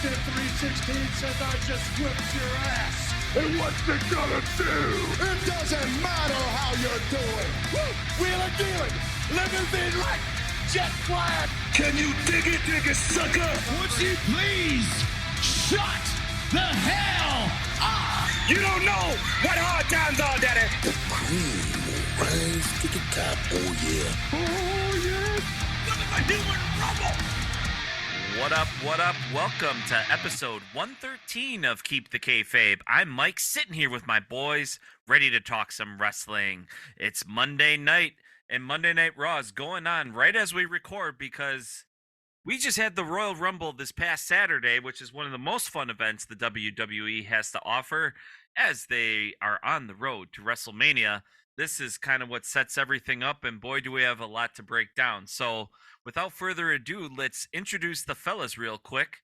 Twisted 316 says I just whipped your ass. And what's it gonna do? It doesn't matter how you're doing. Woo! Wheeling, dealing, limousine right, jet flying. Can you dig it, sucker? Would you please shut the hell up? You don't know what hard times are, Daddy. The cream will rise to the top, oh yeah. Oh, yeah. Look at the human rumble. What up, what up? Welcome to episode 113 of Keep the Kayfabe. I'm Mike, sitting here with my boys, ready to talk some wrestling. It's Monday night, and Monday Night Raw is going on right as we record because we just had the Royal Rumble this past Saturday, which is one of the most fun events the WWE has to offer as they are on the road to WrestleMania. This is kind of what sets everything up, and boy, do we have a lot to break down. So without further ado, let's introduce the fellas real quick.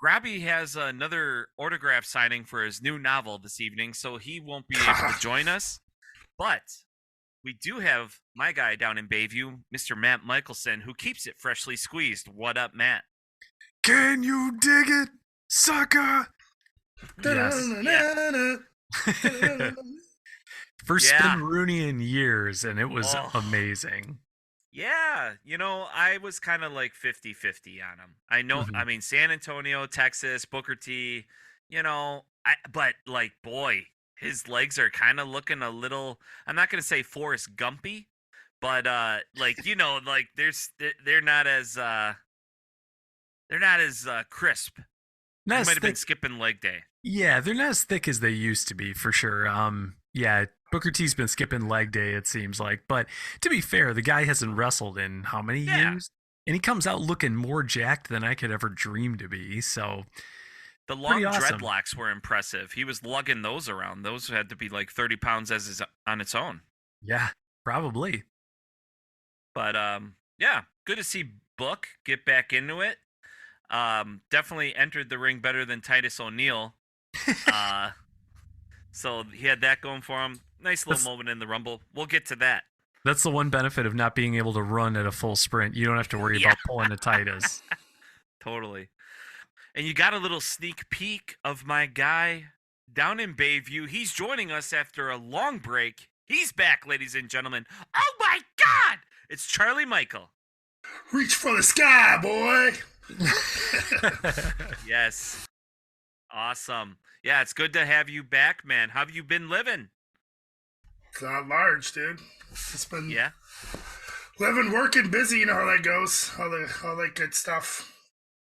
Grabby has another autograph signing for his new novel this evening, so he won't be able to join us. But we do have my guy down in Bayview, Mr. Matt Michelson, who keeps it freshly squeezed. What up, Matt? Can you dig it, sucker? Yes. First Yeah. spin Rooney in years, and it was amazing. Yeah, I was kind of like 50-50 on him. I know, I mean, San Antonio, Texas, Booker T, but like, boy, his legs are kind of looking a little, I'm not going to say Forrest Gumpy, but they're not as crisp. Not He as might have been thick- skipping leg day. Yeah, they're not as thick as they used to be, for sure. Yeah, Booker T's been skipping leg day, it seems like. But to be fair, the guy hasn't wrestled in how many years? And he comes out looking more jacked than I could ever dream to be. So The long pretty awesome. dreadlocks were impressive. He was lugging those around. Those had to be like 30 pounds on its own. yeah, probably. But yeah, good to see Book get back into it. Definitely entered the ring better than Titus O'Neil. So he had that going for him. Nice little moment in the Rumble. We'll get to that. That's the one benefit of not being able to run at a full sprint. You don't have to worry about pulling a Titus. Totally. And you got a little sneak peek of my guy down in Bayview. He's joining us after a long break. He's back, ladies and gentlemen. Oh my God! It's Charlie Michael. Reach for the sky, boy. Yes. Awesome. Yeah, it's good to have you back, man. How have you been living? It's not large, dude. It's been Yeah. living, working, busy. You know how that goes. All that good stuff.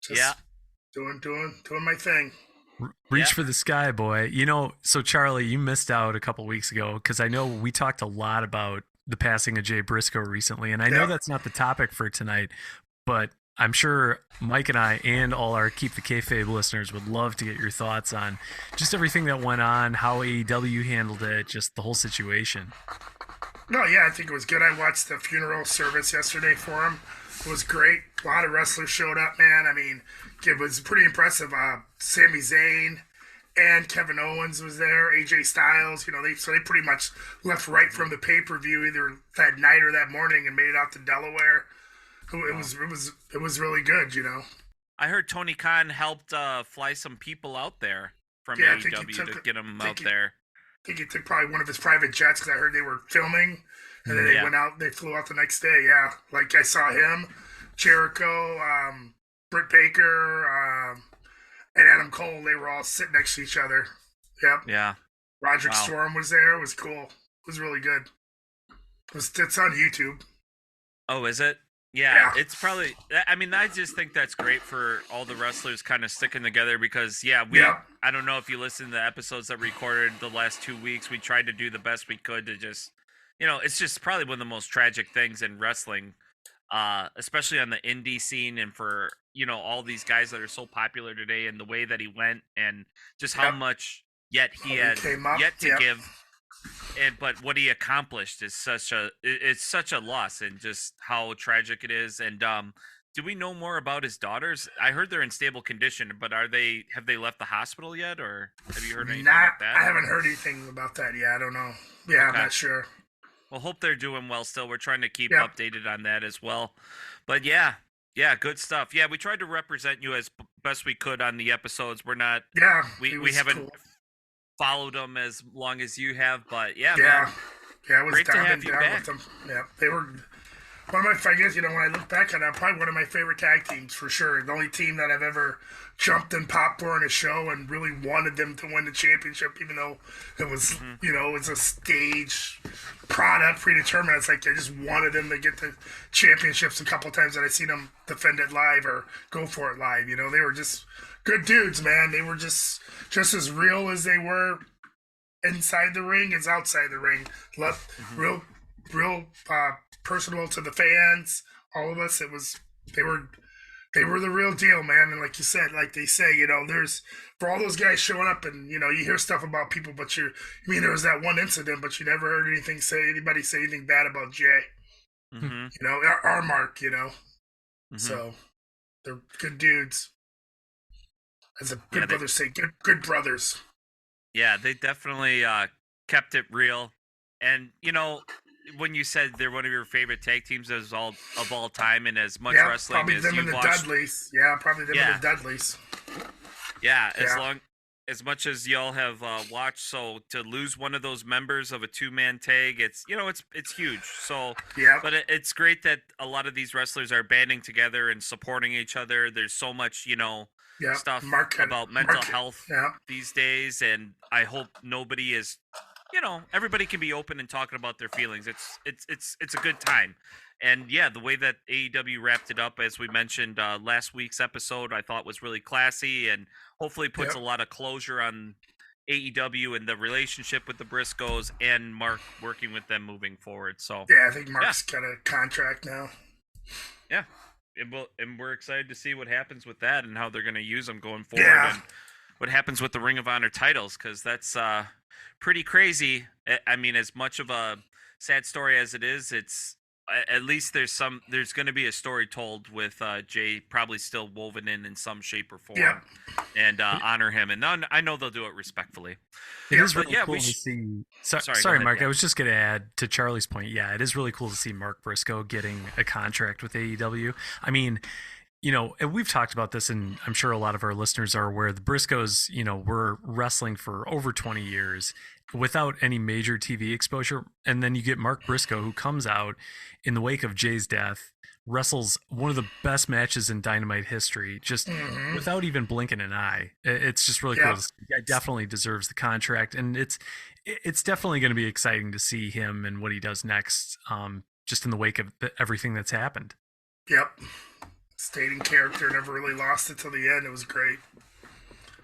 Just Yeah. doing my thing. Reach Yeah. for the sky, boy. So Charlie, you missed out a couple weeks ago because I know we talked a lot about the passing of Jay Briscoe recently, and I know that's not the topic for tonight, but I'm sure Mike and I and all our Keep the Kayfabe listeners would love to get your thoughts on just everything that went on, how AEW handled it, just the whole situation. No, yeah, I think it was good. I watched the funeral service yesterday for him. It was great. A lot of wrestlers showed up, man. I mean, it was pretty impressive. Sami Zayn and Kevin Owens was there. AJ Styles, they pretty much left right from the pay-per-view either that night or that morning and made it out to Delaware. It was really good, I heard Tony Khan helped fly some people out there from Yeah, I think he AEW took to it- get them think out he- there. I think he took probably one of his private jets because I heard they were filming, and then they Yeah. went out. They flew out the next day. Yeah, like I saw him, Jericho, Britt Baker, and Adam Cole. They were all sitting next to each other. Yep. Yeah. Roderick Wow. Strong was there. It was cool. It was really good. It's on YouTube. Oh, is it? Yeah, Yeah. it's probably. I mean, I just think that's great for all the wrestlers kind of sticking together because, Yep. I don't know if you listened to the episodes that we recorded the last 2 weeks. We tried to do the best we could to just, it's just probably one of the most tragic things in wrestling, especially on the indie scene and for, all these guys that are so popular today and the way that he went and just how Yep. much yet he How he had came up, yet to yep. give. But what he accomplished is such a loss and just how tragic it is. And do we know more about his daughters? I heard they're in stable condition, but have they left the hospital yet, or have you heard anything about that? I haven't heard anything about that yet. I don't know. Yeah, Okay. I'm not sure. Well, hope they're doing well still. We're trying to keep Yeah. updated on that as well. But yeah, good stuff. Yeah, we tried to represent you as best we could on the episodes. We're not Yeah, we it we was haven't cool. followed them as long as you have, but yeah, Yeah, man, yeah, I was great to down have and you down back. with them. Yeah, they were one of my, I guess, when I look back on it, probably one of my favorite tag teams for sure. The only team that I've ever jumped and popped for in a show and really wanted them to win the championship, even though it was, it was a stage product predetermined. It's like I just wanted them to get the championships a couple times that I seen them defend it live or go for it live. They were just good dudes, man. They were just as real as they were inside the ring as outside the ring. Real, real personable to the fans, all of us. They were the real deal, man. And like you said, like they say, there's for all those guys showing up, and you hear stuff about people, but there was that one incident, but you never heard anybody say anything bad about Jay. Mm-hmm. Our Mark, Mm-hmm. So they're good dudes. As a good Yeah, brothers say, good brothers. Yeah, they definitely kept it real. And when you said they're one of your favorite tag teams of all time, and as much Yeah, wrestling probably as them you and the watched, Dudleys. Yeah, probably them and the Dudleys. yeah, Yeah. as much as y'all have watched, so to lose one of those members of a 2-man tag, it's it's huge. So Yeah. but it's great that a lot of these wrestlers are banding together and supporting each other. There's so much Yeah. stuff Mark had- about mental Mark- health Yeah. these days, and I hope nobody is everybody can be open and talking about their feelings. It's a good time. And yeah, the way that AEW wrapped it up, as we mentioned last week's episode, I thought was really classy and hopefully puts Yep. a lot of closure on AEW and the relationship with the Briscoes and Mark working with them moving forward. So Yeah, I think Mark's got a contract now. yeah, and we're excited to see what happens with that and how they're going to use them going forward, Yeah. and what happens with the Ring of Honor titles, because that's pretty crazy. I mean, as much of a sad story as it is, it's at least there's going to be a story told with Jay probably still woven in some shape or form, Yep. and honor him. And I know they'll do it respectfully. It is but really yeah, cool we to sh- see. Sorry, go Sorry, ahead, Mark. yeah. I was just going to add to Charlie's point. Yeah, it is really cool to see Mark Briscoe getting a contract with AEW. I mean, and we've talked about this, and I'm sure a lot of our listeners are aware. The Briscoes, were wrestling for over 20 years without any major TV exposure, and then you get Mark Briscoe, who comes out in the wake of Jay's death, wrestles one of the best matches in Dynamite history, just without even blinking an eye. It's just really cool. This guy definitely deserves the contract, and it's definitely going to be exciting to see him and what he does next, just in the wake of everything that's happened. Yep. Stayed in character, never really lost it till the end. It was great.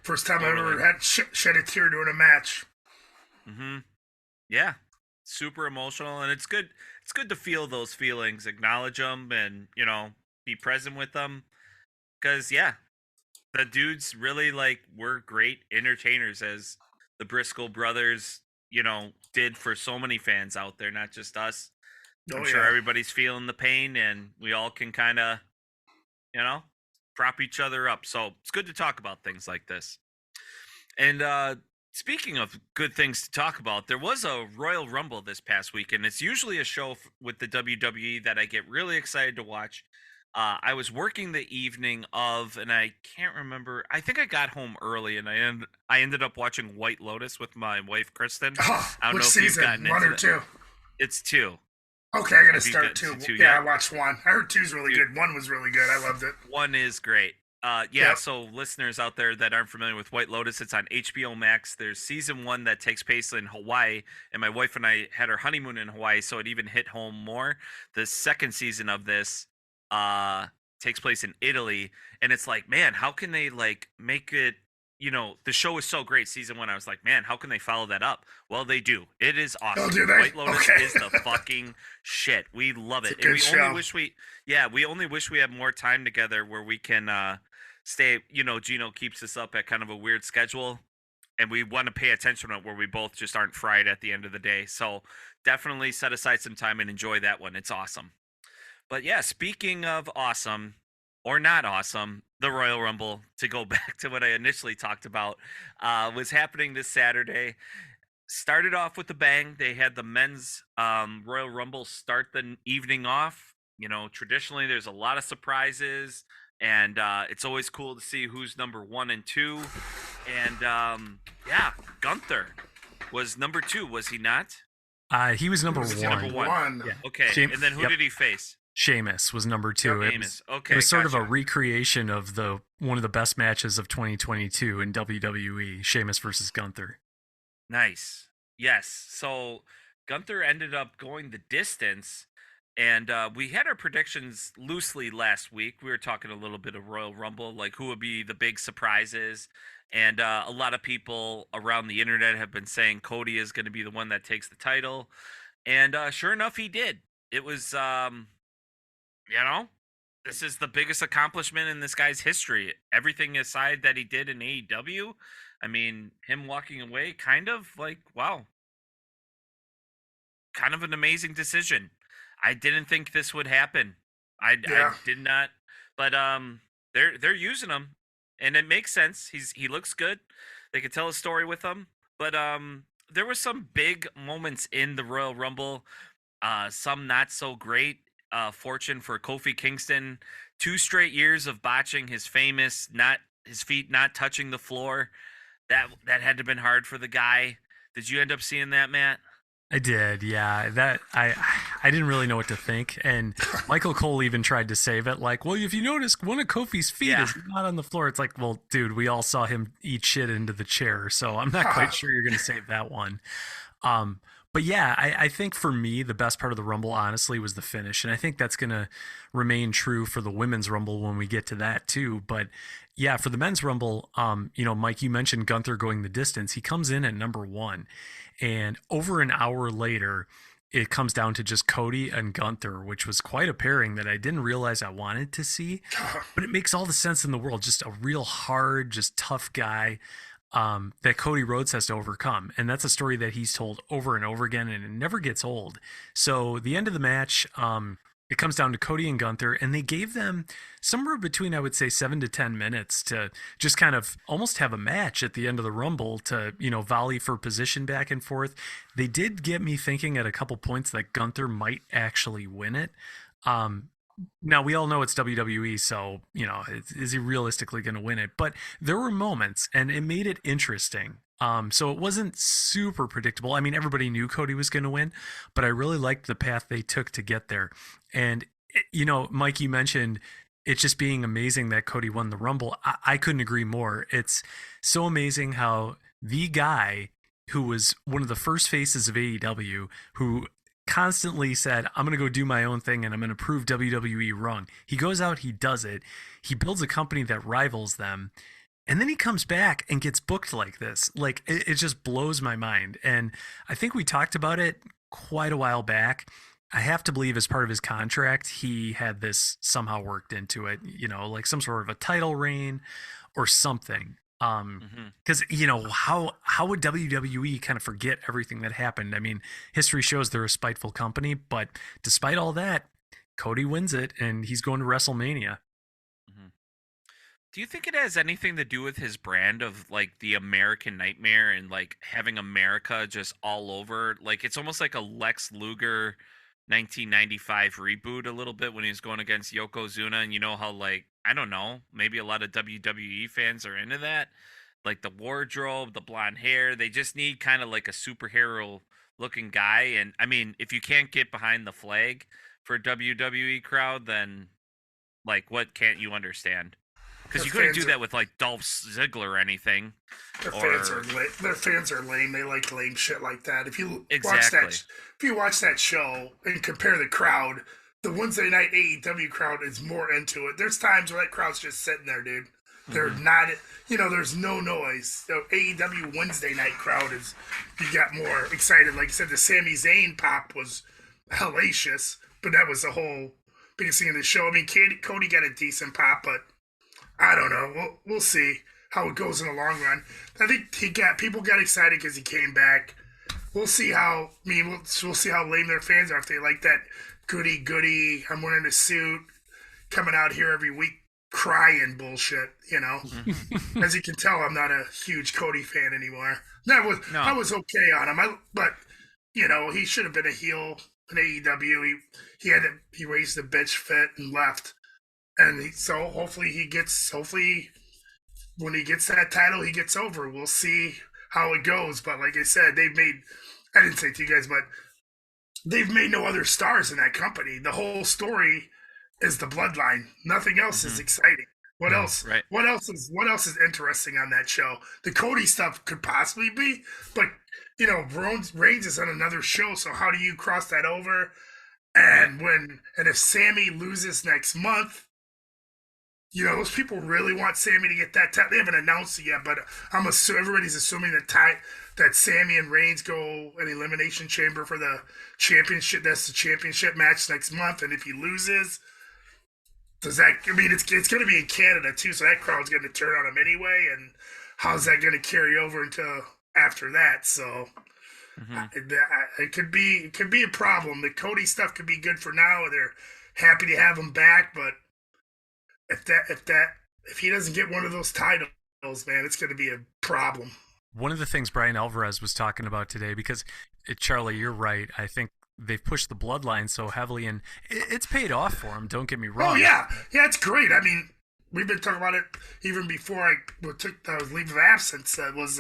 First time I ever had shed a tear during a match. Mm-hmm. Yeah, super emotional, and it's good. It's good to feel those feelings, acknowledge them, and be present with them. Because the dudes really were great entertainers, as the Briscoe brothers, did for so many fans out there, not just us. I'm sure everybody's feeling the pain, and we all can kind of, prop each other up. So it's good to talk about things like this. And speaking of good things to talk about, there was a Royal Rumble this past week, and it's usually a show with the WWE that I get really excited to watch. I was working the evening of, and I can't remember. I think I got home early, and I ended up watching White Lotus with my wife Kristen. Oh, I don't which know if you've season? gotten 1 into or that. 2? It's 2. Okay, I gotta Have you start gotten 2. to 2 Yeah, yet? I watched 1. I heard 2's really Dude. good. 1 was really good. I loved it. 1 is great. Yep. So listeners out there that aren't familiar with White Lotus, it's on HBO Max. There's season 1 that takes place in Hawaii, and my wife and I had our honeymoon in Hawaii, so it even hit home more. The second season of this takes place in Italy, and it's like, man, how can they make it? The show is so great. Season 1, I was like, man, how can they follow that up? Well, they do. It is awesome. Oh, do they? White Lotus Okay. is the fucking shit. We love it. It's a And good we only show. wish we only wish we had more time together where we can stay. Gino keeps us up at kind of a weird schedule, and we want to pay attention to it where we both just aren't fried at the end of the day. So definitely set aside some time and enjoy that one. It's awesome. But yeah, speaking of awesome or not awesome, the Royal Rumble, to go back to what I initially talked about, was happening this Saturday. Started off with a bang. They had the men's Royal Rumble start the evening off. Traditionally there's a lot of surprises. and it's always cool to see who's number 1 and 2. And yeah, Gunther was number 2, was he not? He was number Was he one. number one? Yeah. Okay, Shame- and then who yep. did he face? Sheamus was number 2. Sheamus. Okay, It was sort of a gotcha. recreation of one of the best matches of 2022 in WWE, Sheamus versus Gunther. Nice. Yes. So Gunther ended up going the distance, and we had our predictions loosely last week. We were talking a little bit of Royal Rumble, like who would be the big surprises. And a lot of people around the internet have been saying Cody is going to be the one that takes the title. And sure enough, he did. It was, this is the biggest accomplishment in this guy's history. Everything aside that he did in AEW, I mean, him walking away, kind of like, wow, kind of an amazing decision. I didn't think this would happen. I Yeah. did not, but they're using him, and it makes sense. He looks good. They could tell a story with him, but there were some big moments in the Royal Rumble, some not so great. Fortune for Kofi Kingston, 2 straight years of botching his famous his feet not touching the floor. That had to have been hard for the guy. Did you end up seeing that, Matt? I did, yeah. That I didn't really know what to think, and Michael Cole even tried to save it, like, well, if you notice, one of Kofi's feet Yeah. is not on the floor. It's like, well, dude, we all saw him eat shit into the chair, so I'm not quite sure you're gonna save that one. But yeah, I think for me, the best part of the Rumble, honestly, was the finish. And I think that's going to remain true for the Women's Rumble when we get to that too. But yeah, for the Men's Rumble, Mike, you mentioned Gunther going the distance. He comes in at number 1. And over an hour later, it comes down to just Cody and Gunther, which was quite a pairing that I didn't realize I wanted to see. But it makes all the sense in the world. Just a real hard, just tough guy that Cody Rhodes has to overcome. And that's a story that he's told over and over again, and it never gets old. So the end of the match, it comes down to Cody and Gunther, and they gave them somewhere between, I would say, 7 to 10 minutes to just kind of almost have a match at the end of the Rumble to, volley for position back and forth. They did get me thinking at a couple points that Gunther might actually win it. Now, we all know it's WWE, so, is he realistically going to win it? But there were moments, and it made it interesting. So it wasn't super predictable. I mean, everybody knew Cody was going to win, but I really liked the path they took to get there. And, Mike, you mentioned it just being amazing that Cody won the Rumble. I couldn't agree more. It's so amazing how the guy who was one of the first faces of AEW, who constantly said, I'm going to go do my own thing and I'm going to prove WWE wrong. He goes out, he does it. He builds a company that rivals them. And then he comes back and gets booked like this. Like, it just blows my mind. And I think we talked about it quite a while back. I have to believe as part of his contract, he had this somehow worked into it, like some sort of a title reign or something. Because how would WWE kind of forget everything that happened? I mean, history shows they're a spiteful company, but despite all that, Cody wins it and he's going to WrestleMania. Do you think it has anything to do with his brand of like the American Nightmare and like having America just all over? Like it's almost like a Lex Luger 1995 reboot a little bit when he was going against Yokozuna, and how like I don't know, maybe a lot of WWE fans are into that. Like the wardrobe, the blonde hair, they just need kind of like a superhero looking guy. And I mean, if you can't get behind the flag for a WWE crowd, then like what can't you understand? Because you couldn't do that with like Dolph Ziggler or anything. Their fans are lame. They like lame shit like that. If you Exactly. watch that show and compare the crowd, the Wednesday night AEW crowd is more into it. There's times where that crowd's just sitting there, dude. They're not, there's no noise. The AEW Wednesday night crowd you got more excited. Like I said, the Sami Zayn pop was hellacious, but that was the whole biggest thing of the show. I mean, Cody got a decent pop, but I don't know. We'll see how it goes in the long run. I think people got excited because he came back. We'll see how. We'll see how lame their fans are if they like that goody. I'm wearing a suit, coming out here every week crying bullshit. As you can tell, I'm not a huge Cody fan anymore. I was okay on him. But he should have been a heel in AEW. He raised the bitch fit and left. and so hopefully when he gets that title, he gets over. We'll see how it goes. But like I said, I didn't say it to you guys, but they've made no other stars in that company. The whole story is the bloodline. Nothing else is exciting. What else? Right. What else is interesting on that show? The Cody stuff could possibly be, but Reigns is on another show. So how do you cross that over? And if Sammy loses next month, those people really want Sammy to get that title. They haven't announced it yet, but everybody's assuming that Sammy and Reigns go an elimination chamber for the championship. That's the championship match next month, and if he loses, it's going to be in Canada too, so that crowd's going to turn on him anyway. And how's that going to carry over into after that? So it could be a problem. The Cody stuff could be good for now. They're happy to have him back, but if he doesn't get one of those titles, man, it's going to be a problem. One of the things Brian Alvarez was talking about today, because Charlie, you're right. I think they've pushed the bloodline so heavily, and it's paid off for him. Don't get me wrong. Oh yeah, it's great. I mean, we've been talking about it even before I took leave of absence. It was,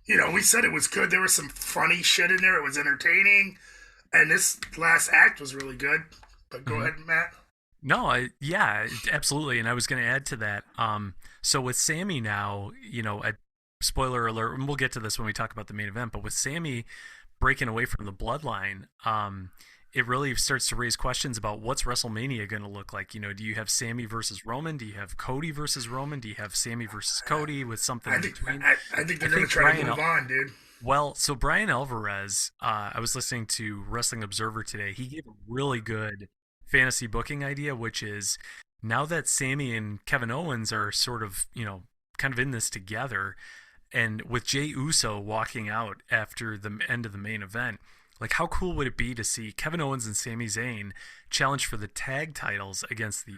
we said it was good. There was some funny shit in there. It was entertaining, and this last act was really good. But go ahead, Matt. No, yeah, absolutely. And I was going to add to that. So with Sammy now, spoiler alert, and we'll get to this when we talk about the main event, but with Sammy breaking away from the bloodline, it really starts to raise questions about what's WrestleMania going to look like. Do you have Sammy versus Roman? Do you have Cody versus Roman? Do you have Sammy versus Cody with something in between? I think they're going to try to move on, dude. Well, so Brian Alvarez, I was listening to Wrestling Observer today. He gave a really good fantasy booking idea, which is now that Sammy and Kevin Owens are sort of, kind of in this together, and with Jey Uso walking out after the end of the main event, like how cool would it be to see Kevin Owens and Sami Zayn challenge for the tag titles against the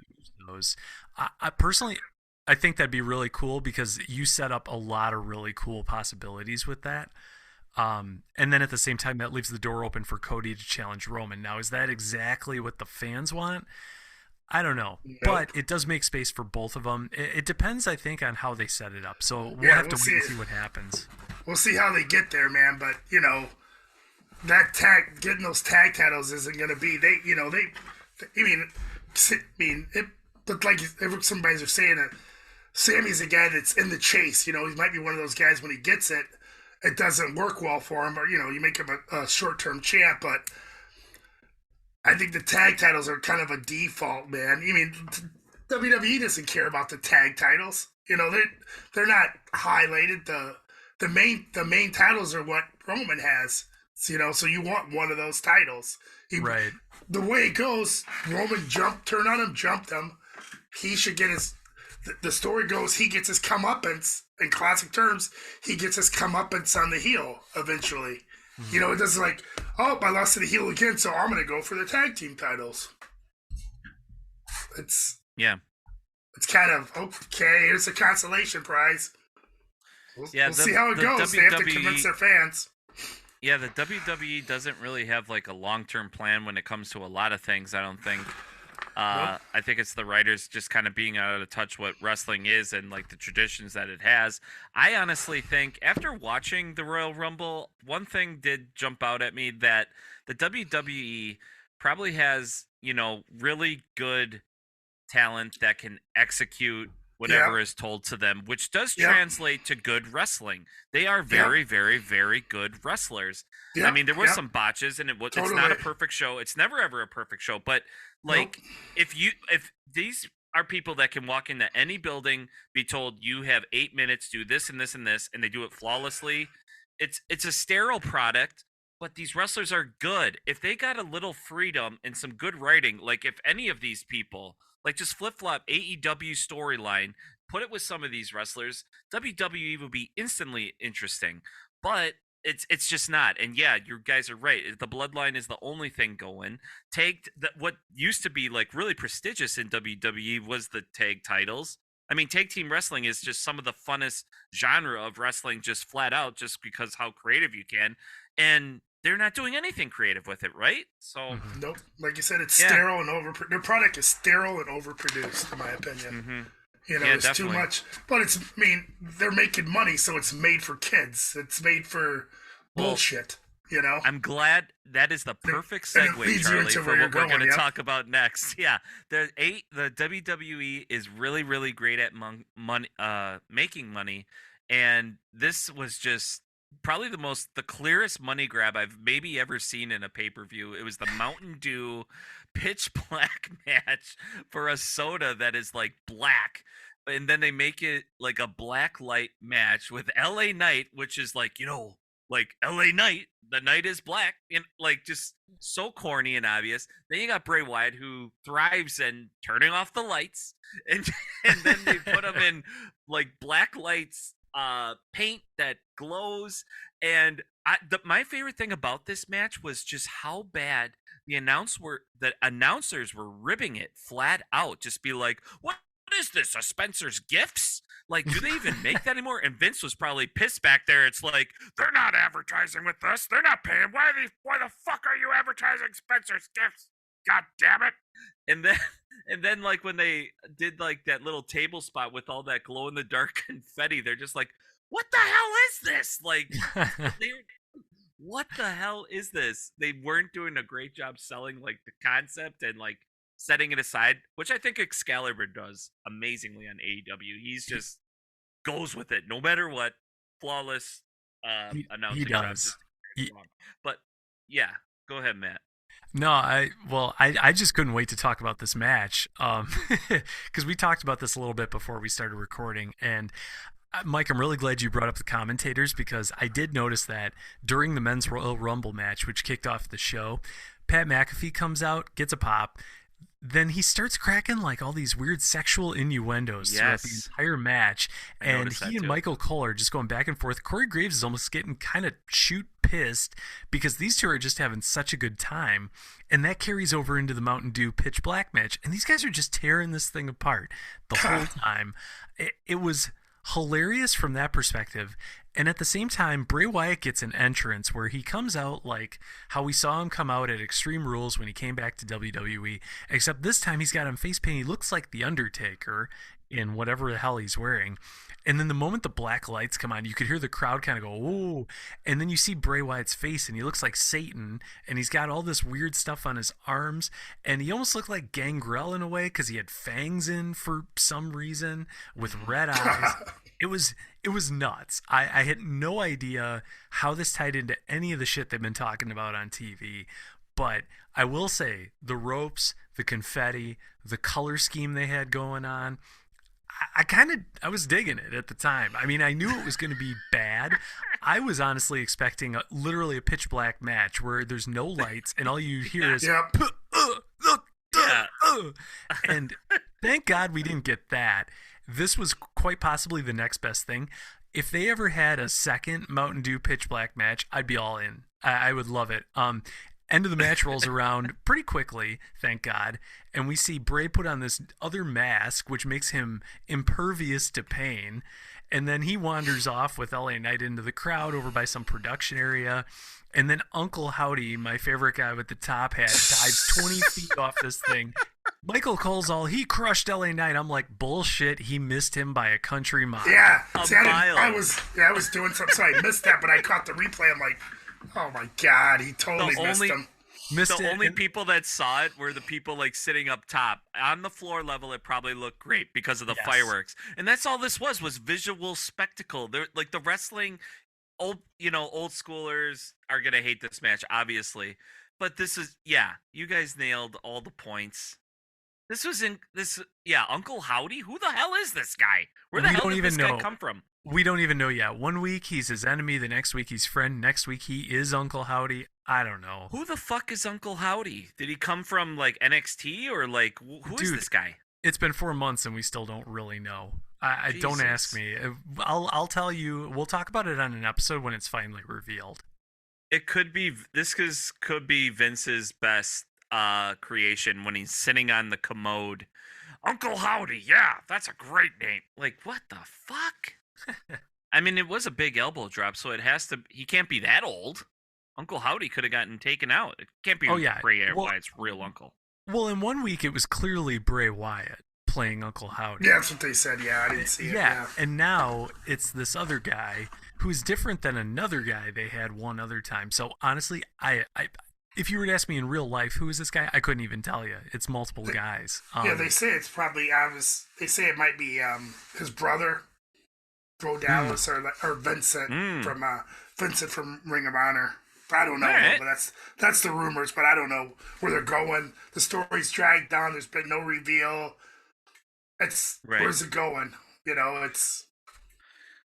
Usos? I personally, I think that'd be really cool because you set up a lot of really cool possibilities with that. And then at the same time, that leaves the door open for Cody to challenge Roman. Now, is that exactly what the fans want? I don't know, but it does make space for both of them. It depends, I think, on how they set it up. So we'll have to wait and see what happens. We'll see how they get there, man. But getting those tag titles isn't going to be but like somebody's are saying that Sammy's a guy that's in the chase. He might be one of those guys when he gets it, it doesn't work well for him, or you make him a short-term champ, but I think the tag titles are kind of a default, man. WWE doesn't care about the tag titles. They're not highlighted. The main titles are what Roman has. So you want one of those titles. Right. The way it goes, Roman turned on him, jumped him. He should get his. The story goes, he gets his comeuppance. In classic terms, he gets his comeuppance on the heel eventually. It doesn't like, I lost to the heel again, so I'm going to go for the tag team titles. It's kind of, okay, here's a consolation prize. We'll see how it goes. They have to convince their fans. Yeah, the WWE doesn't really have like a long-term plan when it comes to a lot of things, I don't think. Nope. I think it's the writers just kind of being out of touch what wrestling is and like the traditions that it has. I honestly think after watching the Royal Rumble, one thing did jump out at me, that the WWE probably has, really good talent that can execute whatever is told to them, which does translate to good wrestling. They are very, very, very good wrestlers. I mean, there was some botches, and it's not a perfect show. It's never ever a perfect show. But like, if these are people that can walk into any building, be told you have 8 minutes, do this and this and this, and they do it flawlessly, it's a sterile product. But these wrestlers are good. If they got a little freedom and some good writing, like if any of these people, like just flip-flop AEW storyline, put it with some of these wrestlers, WWE would be instantly interesting. But it's just not. And yeah, you guys are right. The Bloodline is the only thing going. What used to be like really prestigious in WWE was the tag titles. I mean, tag team wrestling is just some of the funnest genre of wrestling, just flat out, just because how creative you can. And they're not doing anything creative with it, right? So Mhm. Nope. Like you said, it's Yeah. sterile and their product is sterile and overproduced, in my opinion. You know, Yeah, it's definitely. too much. But I mean, they're making money, so it's made for kids. It's made for Well, bullshit, you know? I'm glad that is the perfect And it segue, leads you Charlie, into for where you're what we're going to going, yep. talk about next. Yeah, the WWE is really, really great at making money, and this was just probably the clearest money grab I've maybe ever seen in a pay-per-view. It was the Mountain Dew pitch black match for a soda that is like black. And then they make it like a black light match with LA Knight, which is like, like LA Knight, the night is black, and like just so corny and obvious. Then you got Bray Wyatt, who thrives in turning off the lights, and and then they put him in like black lights, paint that glows. And my favorite thing about this match was just how bad the announcers were ribbing it flat out. Just be like, what is this? A Spencer's Gifts? Like, do they even make that anymore? And Vince was probably pissed back there. It's like, they're not advertising with us. They're not paying. Why the fuck are you advertising Spencer's Gifts? God damn it. And then and then like when they did like that little table spot with all that glow in the dark confetti, they're just like, what the hell is this? Like they what the hell is this? They weren't doing a great job selling like the concept and like setting it aside, which I think Excalibur does amazingly on AEW. He's just goes with it no matter what. Flawless He announcing does. jobs. He- But yeah, go ahead, Matt. No, I just couldn't wait to talk about this match, because we talked about this a little bit before we started recording, and Mike, I'm really glad you brought up the commentators, because I did notice that during the Men's Royal Rumble match, which kicked off the show, Pat McAfee comes out, gets a pop. Then he starts cracking like all these weird sexual innuendos throughout the Yes. entire match. I And noticed that he and too. Michael Cole are just going back and forth. Corey Graves is almost getting kind of shoot pissed because these two are just having such a good time. And that carries over into the Mountain Dew Pitch Black match. And these guys are just tearing this thing apart the whole time. It was hilarious from that perspective. And at the same time, Bray Wyatt gets an entrance where he comes out like how we saw him come out at Extreme Rules when he came back to WWE, except this time he's got him face paint. He looks like The Undertaker in whatever the hell he's wearing. And then the moment the black lights come on, you could hear the crowd kind of go, "Ooh!" And then you see Bray Wyatt's face, and he looks like Satan, and he's got all this weird stuff on his arms, and he almost looked like Gangrel in a way because he had fangs in for some reason with red eyes. It was nuts. I had no idea how this tied into any of the shit they've been talking about on TV. But I will say the ropes, the confetti, the color scheme they had going on, I was digging it at the time. I mean, I knew it was going to be bad. I was honestly expecting literally a pitch black match where there's no lights and all you hear is Yep. Yeah. and thank God we didn't get that. This was quite possibly the next best thing. If they ever had a second Mountain Dew pitch black match, I'd be all in. I would love it. End of the match rolls around pretty quickly, thank God, and we see Bray put on this other mask, which makes him impervious to pain. And then he wanders off with LA Knight into the crowd over by some production area. And then Uncle Howdy, my favorite guy with the top hat, dives 20 feet off this thing. Michael Cole's all, he crushed LA Knight. I'm like, bullshit, he missed him by a country mile. Yeah. A See, mile. I was doing something, so I missed that, but I caught the replay. I'm like, oh my God, he totally missed him. Missed The it. only And- people that saw it were the people like sitting up top. On the floor level, it probably looked great because of the Yes. fireworks. And that's all this was visual spectacle. They're like the wrestling old schoolers are gonna hate this match, obviously. But this is you guys nailed all the points. Uncle Howdy? Who the hell is this guy? Where the We hell don't did even this guy know. come from? We don't even know yet. One week he's his enemy, the next week he's friend, next week he is Uncle Howdy. I don't know. Who the fuck is Uncle Howdy? Did he come from like NXT or like who is Dude, this guy? It's been 4 months and we still don't really know. I don't ask Jesus. me. I'll tell you. We'll talk about it on an episode when it's finally revealed. It could be could be Vince's best creation when he's sitting on the commode. Uncle Howdy, yeah, that's a great name. Like what the fuck? I mean, it was a big elbow drop, so he can't be that old. Uncle Howdy could have gotten taken out. It can't be Oh, yeah. Bray Well- Wyatt's real uncle. Well, in one week it was clearly Bray Wyatt playing Uncle Howdy. Yeah, that's what they said. Yeah, I didn't see it. Yeah. And now it's this other guy who's different than another guy they had one other time. So honestly, I if you were to ask me in real life who is this guy, I couldn't even tell you. It's multiple guys. Yeah, they say it's probably obvious. They say it might be his brother, Bo Dallas, or Vincent from Ring of Honor. I don't know, All right. but that's the rumors. But I don't know where they're going. The story's dragged down. There's been no reveal. It's Right. where's it going? You know, it's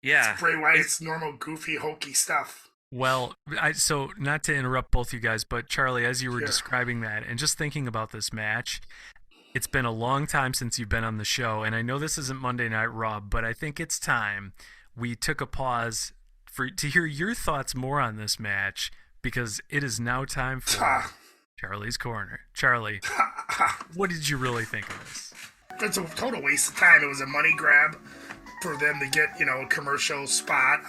Yeah. Bray Wyatt's normal goofy, hokey stuff. Well, so not to interrupt both you guys, but Charlie, as you were Sure. describing that and just thinking about this match, it's been a long time since you've been on the show, and I know this isn't Monday Night Raw, but I think it's time we took a pause to hear your thoughts more on this match, because it is now time for Charlie's Corner. Charlie, what did you really think of this? It's a total waste of time. It was a money grab for them to get, a commercial spot.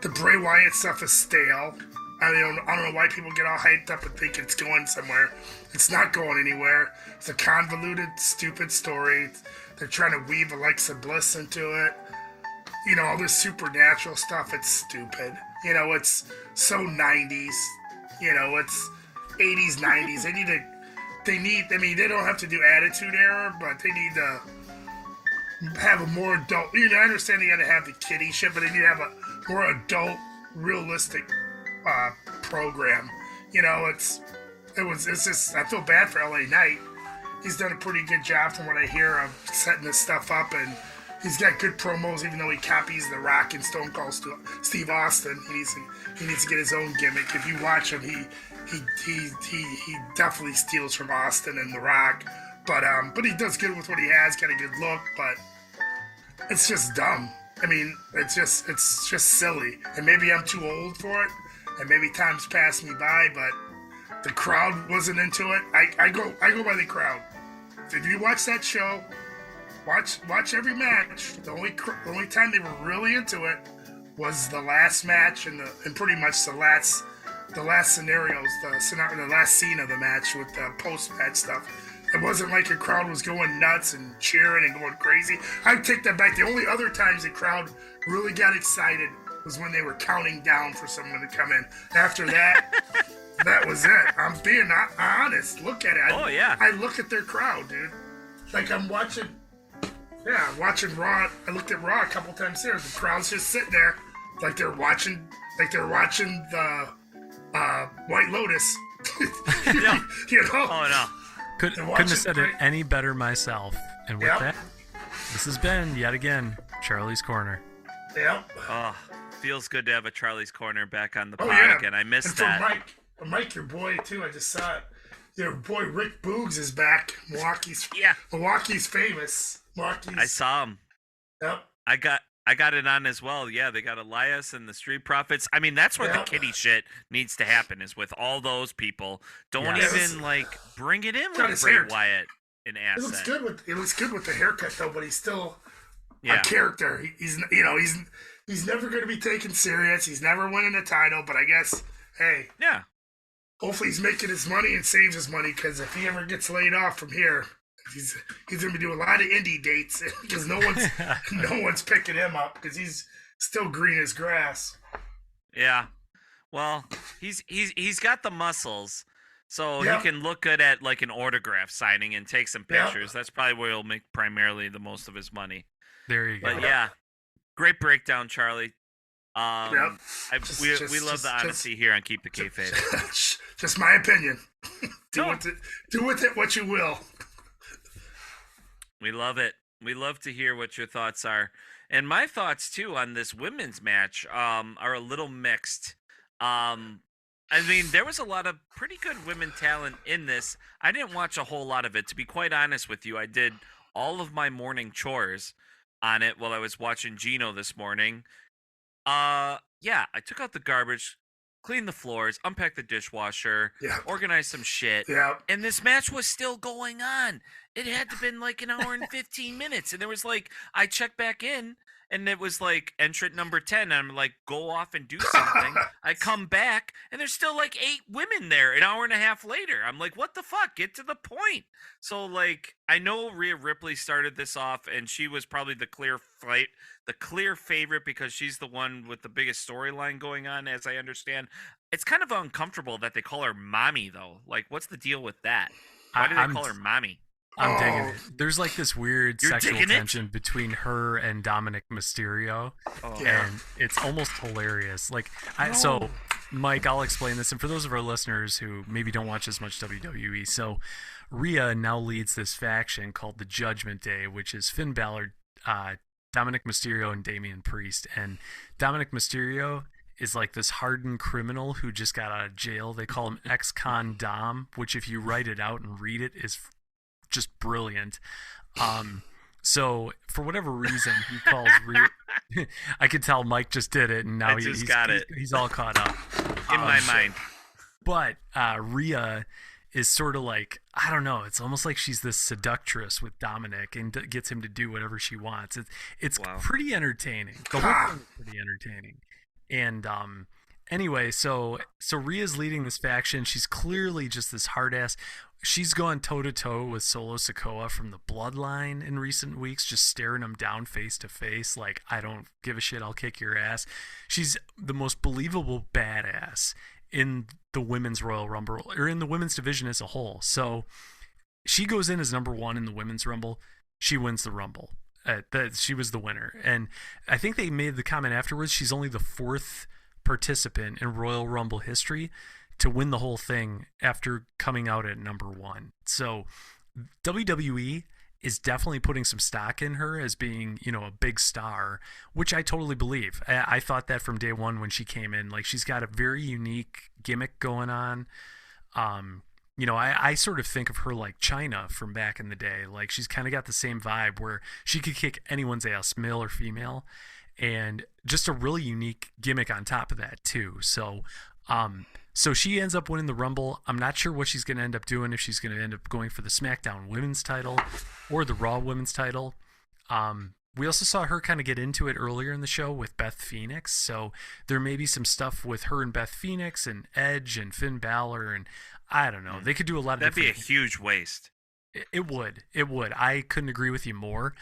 The Bray Wyatt stuff is stale. I don't know why people get all hyped up and think it's going somewhere. It's not going anywhere. It's a convoluted, stupid story. They're trying to weave Alexa Bliss into it. All this supernatural stuff, it's stupid. It's so 90s. It's 80s, 90s. They don't have to do Attitude Era, but they need to have a more adult. I understand they gotta have the kiddie shit, but they need to have a more adult, realistic program. It's just, I feel bad for LA Knight. He's done a pretty good job from what I hear of setting this stuff up, and he's got good promos, even though he copies The Rock and Stone Cold Steve Austin. He needs to get his own gimmick. If you watch him, he definitely steals from Austin and The Rock. But he does good with what he has, got a good look, but it's just dumb. It's just silly. And maybe I'm too old for it, and maybe time's passed me by, but the crowd wasn't into it. I go by the crowd. If you watch that show, watch every match. The only time they were really into it was the last match and pretty much the last scenarios, the last scene of the match with the post-match stuff. It wasn't like a crowd was going nuts and cheering and going crazy. I take that back. The only other times the crowd really got excited was when they were counting down for someone to come in. After that, that was it. I'm being honest. Look at it. Oh, yeah. I look at their crowd, dude. Like I'm watching Raw. I looked at Raw a couple times there. The crowd's just sitting there like they're watching the White Lotus. Yeah. Oh, no. Couldn't have said it any better myself. And with Yep. that, this has been, yet again, Charlie's Corner. Yep. Oh, feels good to have a Charlie's Corner back on the Oh pod yeah. again. I missed and for that. Mike, your boy too. I just saw it. Your boy Rick Boogs is back. Milwaukee's famous. I saw him. Yep. I got it on as well. Yeah, they got Elias and the Street Profits. That's where the kiddie shit needs to happen, is with all those people. Don't even bring it in with Bray Wyatt an asset. It looks good with the haircut though, but he's still Yeah. a character. He's never going to be taken serious. He's never winning a title, but I guess Yeah. hopefully he's making his money and saves his money, because if he ever gets laid off from here, he's going to be doing a lot of indie dates because no one's picking him up because he's still green as grass. Yeah. Well, he's got the muscles, so Yep. he can look good at like an autograph signing and take some Yep. pictures. That's probably where he'll make primarily the most of his money. There you go. But yeah, great breakdown, Charlie. Yep. We love the honesty here on Keep the Kayfabe. Just my opinion. Do No. with it what you will. We love it. We love to hear what your thoughts are. And my thoughts, too, on this women's match are a little mixed. There was a lot of pretty good women talent in this. I didn't watch a whole lot of it. To be quite honest with you, I did all of my morning chores on it while I was watching Gino this morning. I took out the garbage, cleaned the floors, unpacked the dishwasher, Yeah. organized some shit. Yeah. And this match was still going on. It had to been like an hour and 15 minutes. And there was I checked back in and it was like entrant number 10. And I'm like, go off and do something. I come back, and there's still like 8 women there an hour and a half later. I'm like, what the fuck? Get to the point. So, like, I know Rhea Ripley started this off, and she was probably the clear favorite because she's the one with the biggest storyline going on, as I understand. It's kind of uncomfortable that they call her mommy, though. Like, what's the deal with that? Why do they call her mommy? I'm digging it. There's like this weird You're sexual digging it? tension between her and Dominic Mysterio, and it's almost hilarious. Like, so Mike, I'll explain this, and for those of our listeners who maybe don't watch as much WWE, so Rhea now leads this faction called the Judgment Day, which is Finn Balor, Dominic Mysterio, and Damian Priest. And Dominic Mysterio is like this hardened criminal who just got out of jail. They call him ex-con Dom, which if you write it out and read it is just brilliant. So for whatever reason, he calls Rhea. I could tell Mike just did it, and now he's all caught up In my mind. But Rhea is sort of like, I don't know, it's almost like she's this seductress with Dominic and gets him to do whatever she wants. It's pretty entertaining. The whole thing is pretty entertaining. And anyway, so Rhea's leading this faction. She's clearly just this hard ass. She's gone toe to toe with Solo Sikoa from the Bloodline in recent weeks, just staring him down face to face. Like, I don't give a shit. I'll kick your ass. She's the most believable badass in the women's Royal Rumble, or in the women's division as a whole. So she goes in as number 1 in the women's Rumble. She wins the Rumble. She was the winner. And I think they made the comment afterwards, she's only the 4th participant in Royal Rumble history to win the whole thing after coming out at number 1. So WWE is definitely putting some stock in her as being, a big star, which I totally believe. I thought that from day one when she came in. Like, she's got a very unique gimmick going on. I sort of think of her like Chyna from back in the day. Like, she's kind of got the same vibe where she could kick anyone's ass, male or female, and just a really unique gimmick on top of that too. So she ends up winning the Rumble. I'm not sure what she's going to end up doing, if she's going to end up going for the SmackDown Women's title or the Raw Women's title. We also saw her kind of get into it earlier in the show with Beth Phoenix. So there may be some stuff with her and Beth Phoenix and Edge and Finn Balor. And I don't know. They could do a lot of That'd be a different huge waste. It would. It would. I couldn't agree with you more.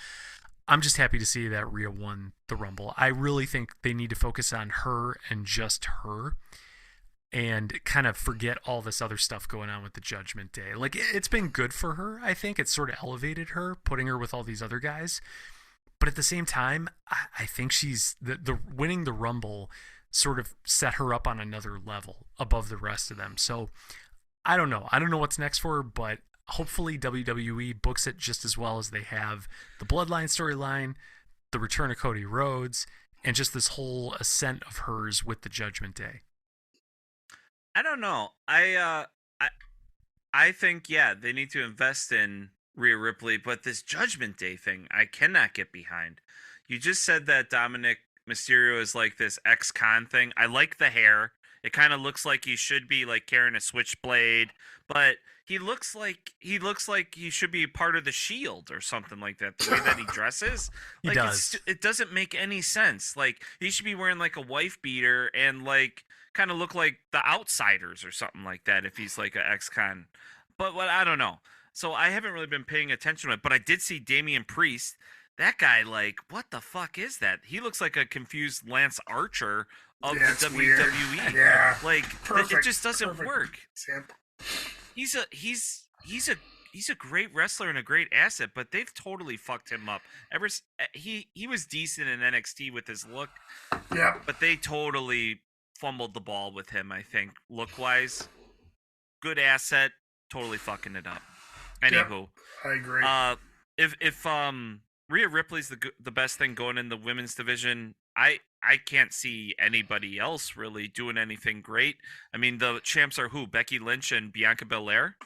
I'm just happy to see that Rhea won the Rumble. I really think they need to focus on her and just her, and kind of forget all this other stuff going on with the Judgment Day. Like, it's been good for her. I think it's sort of elevated her, putting her with all these other guys. But at the same time, I think she's the winning the Rumble sort of set her up on another level above the rest of them. So I don't know. I don't know what's next for her, but hopefully WWE books it just as well as they have the Bloodline storyline, the return of Cody Rhodes, and just this whole ascent of hers with the Judgment Day. I don't know. I think, they need to invest in Rhea Ripley, but this Judgment Day thing, I cannot get behind. You just said that Dominic Mysterio is like this ex-con thing. I like the hair. It kind of looks like he should be like carrying a switchblade, but he looks like he should be part of the Shield or something like that. The way that he dresses, He does. It doesn't make any sense. Like, he should be wearing like a wife beater and like kind of look like the Outsiders or something like that if he's like an ex-con. But I don't know. So I haven't really been paying attention to it, but I did see Damian Priest. That guy, like, what the fuck is that? He looks like a confused Lance Archer of the WWE. Weird. Yeah. Like, Perfect. it just doesn't work. Example. He's a great wrestler and a great asset, but they've totally fucked him up. He was decent in NXT with his look. Yeah. But they totally fumbled the ball with him, I think, look-wise. Good asset, totally fucking it up. Anywho, I agree. If Rhea Ripley's the best thing going in the women's division, I can't see anybody else really doing anything great. I mean, the champs are who? Becky Lynch and Bianca Belair?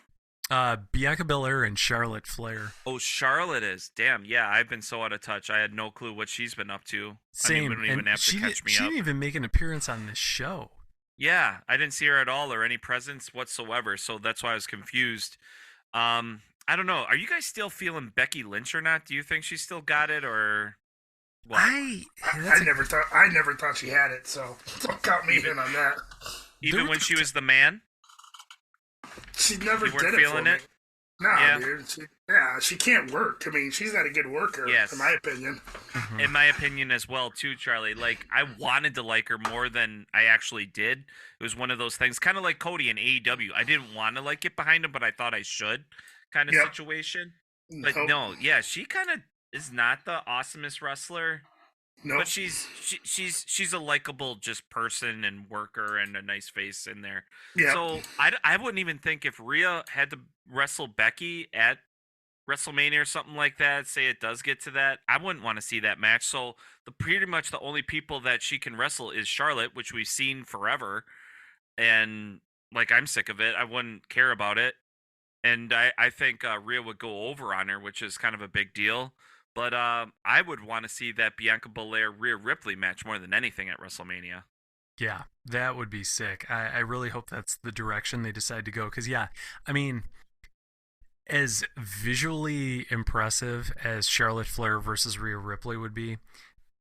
Bianca Belair and Charlotte Flair. Oh, Charlotte is. Damn, yeah, I've been so out of touch. I had no clue what she's been up to. Same. I don't even have to catch me she up. didn't even make an appearance on this show. Yeah, I didn't see her at all or any presence whatsoever, so that's why I was confused. I don't know. Are you guys still feeling Becky Lynch or not? Do you think she still got it, or? What? I never thought she had it, so don't count me in on that. Even when she was the man, She never you weren't did it for feeling me. it. Nah, Yeah. dude. She can't work. I mean, she's not a good worker, Yes. in my opinion. In my opinion as well too, Charlie. Like I wanted to like her more than I actually did. It was one of those things, kind of like Cody in AEW. I didn't want to like get behind him, but I thought I should, kind of Yep. situation. But Nope. no, yeah, she kind of is not the awesomest wrestler, Nope. but she's a likable just person and worker and a nice face in there. Yep. So I wouldn't even think if Rhea had to wrestle Becky at WrestleMania or something like that, say it does get to that, I wouldn't want to see that match. So pretty much the only people that she can wrestle is Charlotte, which we've seen forever, and like I'm sick of it. I wouldn't care about it, and I think Rhea would go over on her, which is kind of a big deal. But I would want to see that Bianca Belair Rhea Ripley match more than anything at WrestleMania. Yeah, that would be sick. I really hope that's the direction they decide to go. Because, yeah, I mean, as visually impressive as Charlotte Flair versus Rhea Ripley would be,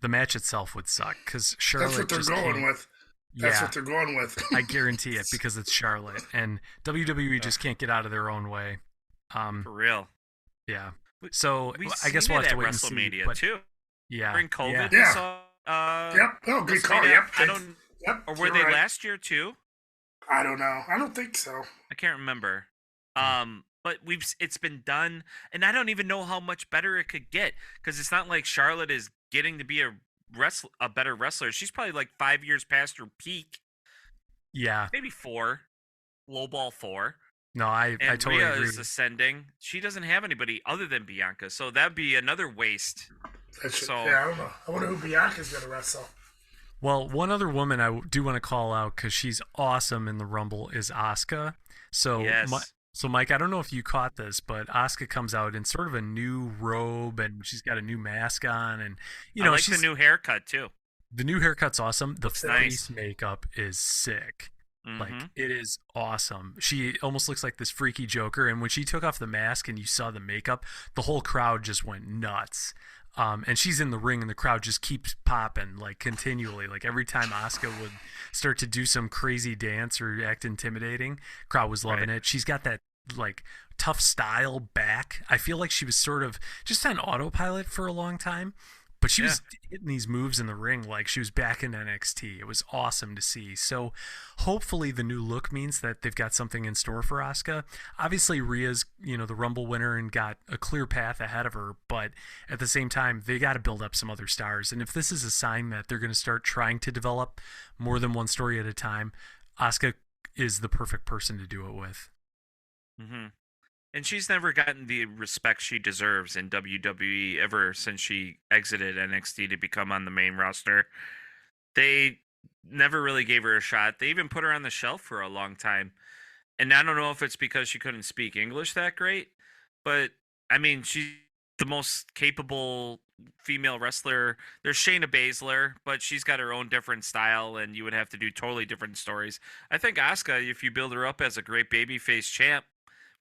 the match itself would suck. Because Charlotte That's what they're just going can't- with. That's Yeah, what they're going with. I guarantee it because it's Charlotte. And WWE just can't get out of their own way. For real. Yeah. So We've I guess seen we'll it have to at wait and see. WrestleMania But too. yeah, During COVID, yeah. we Yeah. saw. Yep. Oh, good call. WrestleMania. Yep. I don't. Yep. Or were you're they right. last year too? I don't know. I don't think so. I can't remember. Hmm. But it's been done, and I don't even know how much better it could get because it's not like Charlotte is getting to be a better wrestler. She's probably like 5 years past her peak, Yeah. maybe 4, lowball 4. No, I And totally Rhea agree. is ascending. She doesn't have anybody other than Bianca, so that'd be another waste. So- Yeah, I don't know. I wonder who Bianca's going to wrestle. Well, one other woman I do want to call out because she's awesome in the Rumble is Asuka. So, Yes. so Mike, I don't know if you caught this, but Asuka comes out in sort of a new robe and she's got a new mask on, and I like the new haircut too. the new haircut's awesome. The Looks face nice. makeup is sick. Like Mhm. it is awesome. She almost looks like this freaky Joker, and when she took off the mask and you saw the makeup, the whole crowd just went nuts. And she's in the ring, and the crowd just keeps popping like continually. Like every time Asuka would start to do some crazy dance or act intimidating, crowd was loving Right. it. She's got that like tough style back. I feel like she was sort of just on autopilot for a long time. But she was hitting these moves in the ring like she was back in NXT. It was awesome to see. So hopefully the new look means that they've got something in store for Asuka. Obviously Rhea's, the Rumble winner and got a clear path ahead of her, but at the same time they got to build up some other stars. And if this is a sign that they're going to start trying to develop more than one story at a time, Asuka is the perfect person to do it with. Mm-hmm. And she's never gotten the respect she deserves in WWE ever since she exited NXT to become on the main roster. They never really gave her a shot. They even put her on the shelf for a long time. And I don't know if it's because she couldn't speak English that great, but I mean, she's the most capable female wrestler. There's Shayna Baszler, but she's got her own different style, and you would have to do totally different stories. I think Asuka, if you build her up as a great babyface champ,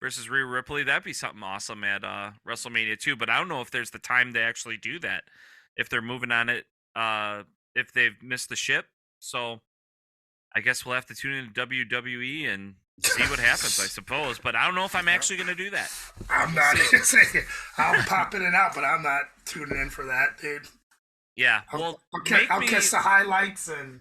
versus Rhea Ripley, that'd be something awesome at WrestleMania too. But I don't know if there's the time to actually do that. If they're moving on it, if they've missed the ship. So I guess we'll have to tune into WWE and see what happens, I suppose. But I don't know if I'm actually going to do that. I'm not saying I'll pop in and out, but I'm not tuning in for that, dude. Yeah, well, I'll catch the highlights and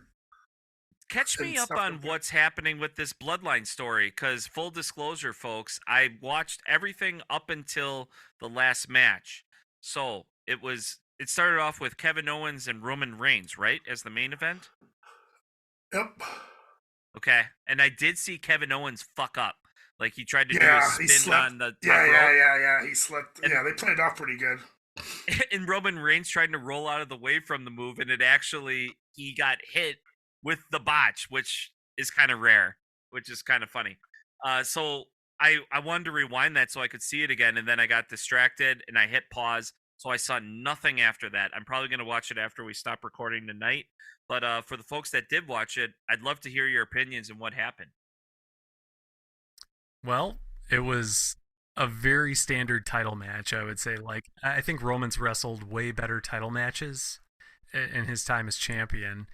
catch me and up stuff on like that. what's happening with this Bloodline story, because full disclosure, folks, I watched everything up until the last match. So it started off with Kevin Owens and Roman Reigns, right, as the main event. Yep. Okay, and I did see Kevin Owens fuck up, like he tried to do Yeah, a he spin slipped. on the top Yeah, rope. yeah. He slipped. And- Yeah, they played it off pretty good. And Roman Reigns trying to roll out of the way from the move, and he got hit with the botch, which is kind of rare, which is kind of funny. So I wanted to rewind that so I could see it again, and then I got distracted and I hit pause, so I saw nothing after that. I'm probably gonna watch it after we stop recording tonight. But for the folks that did watch it, I'd love to hear your opinions and what happened. Well, it was a very standard title match, I would say. Like, I think Roman's wrestled way better title matches in his time as champion.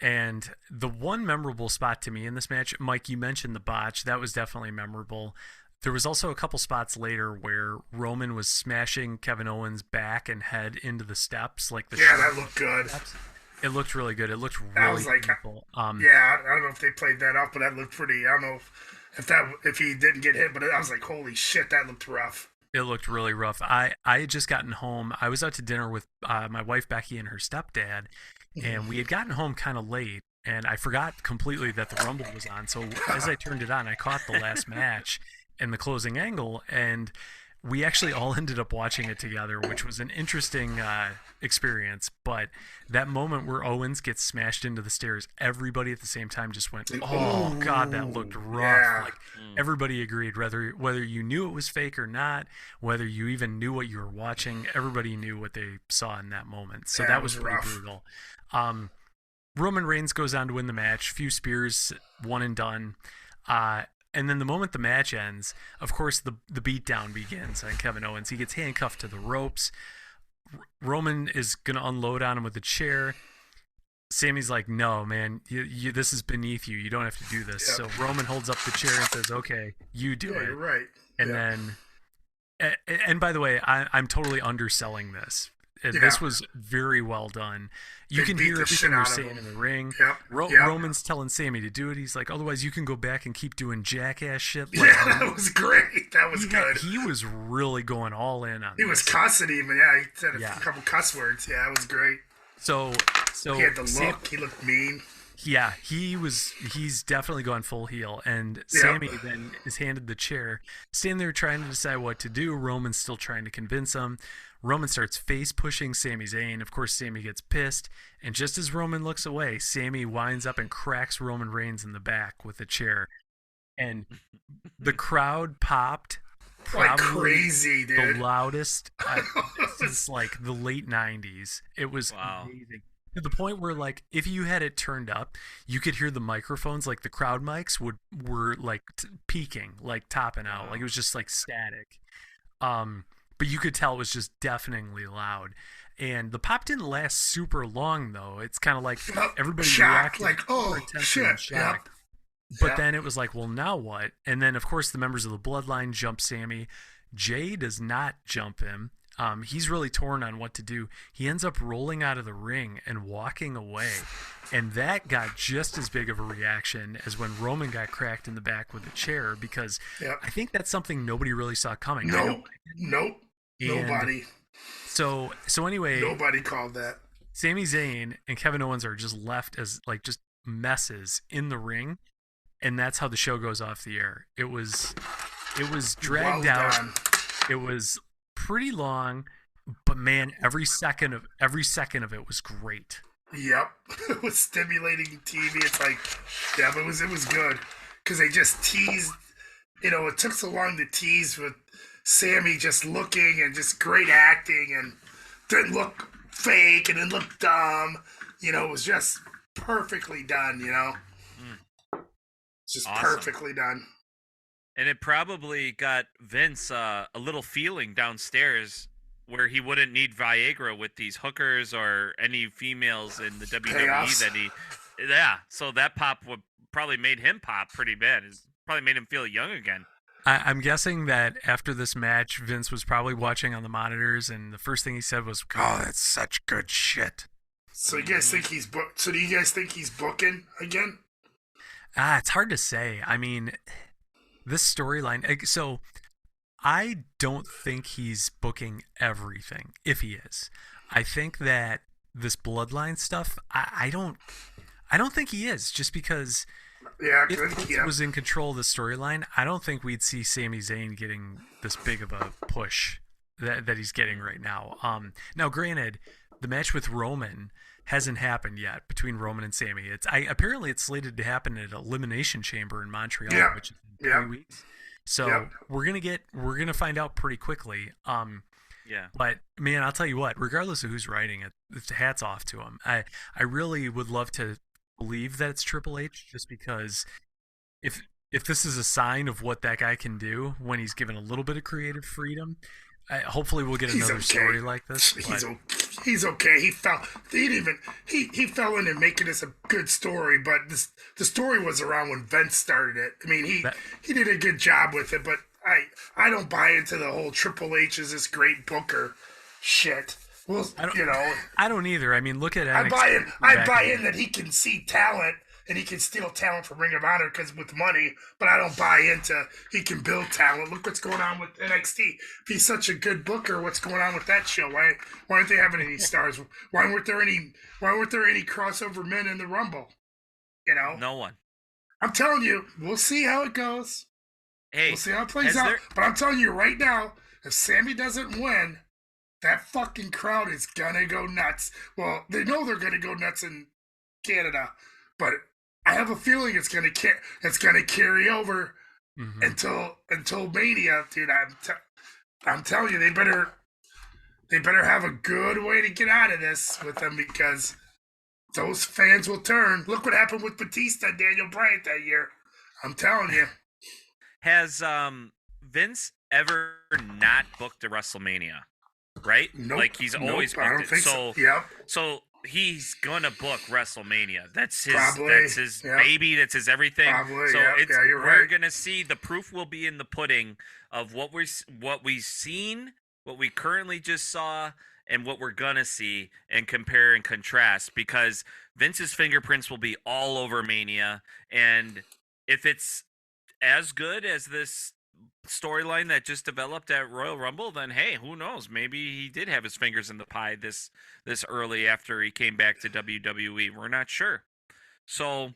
And the one memorable spot to me in this match, Mike, you mentioned the botch. That was definitely memorable. There was also a couple spots later where Roman was smashing Kevin Owens' back and head into the steps, like the that looked good. Steps. It looked really good. It looked really painful. I don't know if they played that up, but that looked pretty. I don't know if he didn't get hit, but I was like, holy shit, that looked rough. It looked really rough. I had just gotten home. I was out to dinner with my wife Becky and her stepdad, and we had gotten home kind of late, and I forgot completely that the Rumble was on. So as I turned it on, I caught the last match and the closing angle, and we actually all ended up watching it together, which was an interesting experience. But that moment where Owens gets smashed into the stairs, everybody at the same time just went, "Oh God, that looked rough!" Yeah. Like everybody agreed, whether you knew it was fake or not, whether you even knew what you were watching, everybody knew what they saw in that moment. So that was pretty brutal. Roman Reigns goes on to win the match. Few spears, one and done. And then the moment the match ends, of course, the beatdown begins on Kevin Owens. He gets handcuffed to the ropes. Roman is going to unload on him with a chair. Sammy's like, no, man, this is beneath you. You don't have to do this. Yep. So Roman holds up the chair and says, okay, you do it. You're right. And then, and by the way, I'm totally underselling this. This was very well done. You can hear everything they're saying in the ring. Yep. Roman's telling Sammy to do it. He's like, otherwise you can go back and keep doing jackass shit. Like, that was great. That was good. He was really going all in on He was cussing even. He said a couple cuss words. Yeah, it was great. So he had the look. He looked mean. Yeah, he's definitely gone full heel. And Sammy then is handed the chair. Standing there trying to decide what to do. Roman's still trying to convince him. Roman starts face pushing Sami Zayn. Of course, Sammy gets pissed. And just as Roman looks away, Sammy winds up and cracks Roman Reigns in the back with a chair. And the crowd popped. Like crazy, dude. The loudest since like the late 90s. It was amazing. To the point where, like, if you had it turned up, you could hear the microphones, like the crowd mics were like peaking, like topping out. Like it was just like static. But you could tell it was just deafeningly loud. And the pop didn't last super long, though. It's kind of like everybody reacted like, oh, shit. Shocked. But then it was like, well, now what? And then, of course, the members of the Bloodline jump Sammy. Jay does not jump him. He's really torn on what to do. He ends up rolling out of the ring and walking away. And that got just as big of a reaction as when Roman got cracked in the back with a chair, because I think that's something nobody really saw coming. Nope. Nobody. So anyway, nobody called that. Sami Zayn and Kevin Owens are just left as like just messes in the ring, and that's how the show goes off the air. It was dragged out. It was pretty long, but man, every second of it was great. Yep, it was stimulating TV. It's like, but it was good because they just teased. It took so long to tease with Sammy just looking and just great acting and didn't look fake and didn't look dumb. It was just perfectly done. Just awesome. Perfectly done. And it probably got Vince a little feeling downstairs where he wouldn't need Viagra with these hookers or any females in the WWE so that pop would probably made him pop pretty bad. It's probably made him feel young again. I'm guessing that after this match, Vince was probably watching on the monitors, and the first thing he said was, "Oh, that's such good shit." So you guys think he's So do you guys think he's booking again? It's hard to say. I mean, this storyline. So I don't think he's booking everything. If he is, I think that this Bloodline stuff. I don't think he is, just because. Yeah, if Vince was in control of the storyline, I don't think we'd see Sami Zayn getting this big of a push that he's getting right now. Now, granted, the match with Roman hasn't happened yet between Roman and Sammy. Apparently it's slated to happen at Elimination Chamber in Montreal, which is in 3 weeks. So we're gonna find out pretty quickly. But man, I'll tell you what, regardless of who's writing it, hats off to him. I really would love to believe that it's Triple H, just because if this is a sign of what that guy can do when he's given a little bit of creative freedom, hopefully we'll get another story like this. he's okay. He fell into making this a good story, but the story was around when Vince started it. I mean, he did a good job with it, but I don't buy into the whole Triple H is this great booker shit. Well, I don't either. I mean, look at NXT. I buy in that he can see talent and he can steal talent from Ring of Honor because with money, but I don't buy into he can build talent. Look what's going on with NXT. If he's such a good booker, what's going on with that show? Why aren't they having any stars? Why weren't there any crossover men in the Rumble? No one. I'm telling you, we'll see how it goes. Hey, we'll see how it plays out. But I'm telling you right now, if Sammy doesn't win, that fucking crowd is gonna go nuts. Well, they know they're gonna go nuts in Canada, but I have a feeling it's gonna carry over until Mania, dude. I'm telling you, they better have a good way to get out of this with them because those fans will turn. Look what happened with Batista and Daniel Bryan that year. I'm telling you. Has Vince ever not booked a WrestleMania? Right? Nope. Like he's always booked I don't it. think so. Yep. So he's gonna book WrestleMania. That's his. Probably. That's his baby. That's his everything. Probably. So Yep. Yeah, you're we're right. gonna see. The proof will be in the pudding of what we've seen, what we currently just saw, and what we're gonna see, and compare and contrast. Because Vince's fingerprints will be all over Mania, and if it's as good as this storyline that just developed at Royal Rumble, then hey, who knows? Maybe he did have his fingers in the pie this early after he came back to WWE. We're not sure. So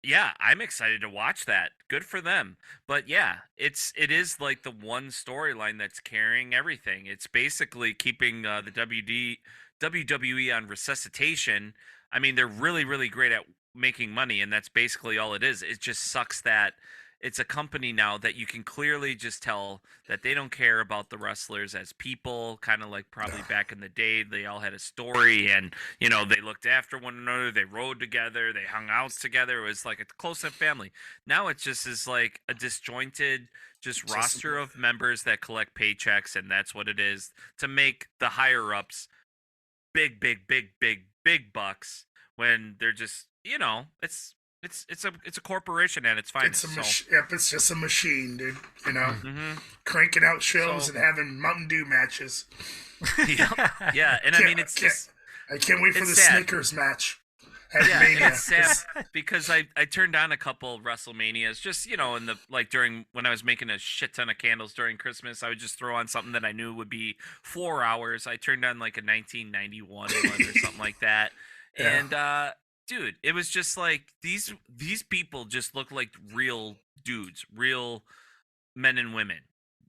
yeah, I'm excited to watch that. Good for them. But yeah, it is like the one storyline that's carrying everything. It's basically keeping the WWE on resuscitation. I mean, they're really, really great at making money, and that's basically all it is. It just sucks that it's a company now that you can clearly just tell that they don't care about the wrestlers as people, kind of like probably back in the day. They all had a story and, they looked after one another. They rode together. They hung out together. It was like a close-knit family. Now it just is like a disjointed just roster of members that collect paychecks, and that's what it is to make the higher-ups big, big, big, big, big bucks when they're just, It's a corporation at its finest. It's just a machine, dude. Cranking out shows and having Mountain Dew matches. Yeah, and I mean I can't wait for the sad. Snickers match. Mania. It's sad because I turned on a couple WrestleManias just in the during when I was making a shit ton of candles during Christmas. I would just throw on something that I knew would be 4 hours. I turned on like a 1991 one or something like that, and dude, it was just like these people just look like real dudes, real men and women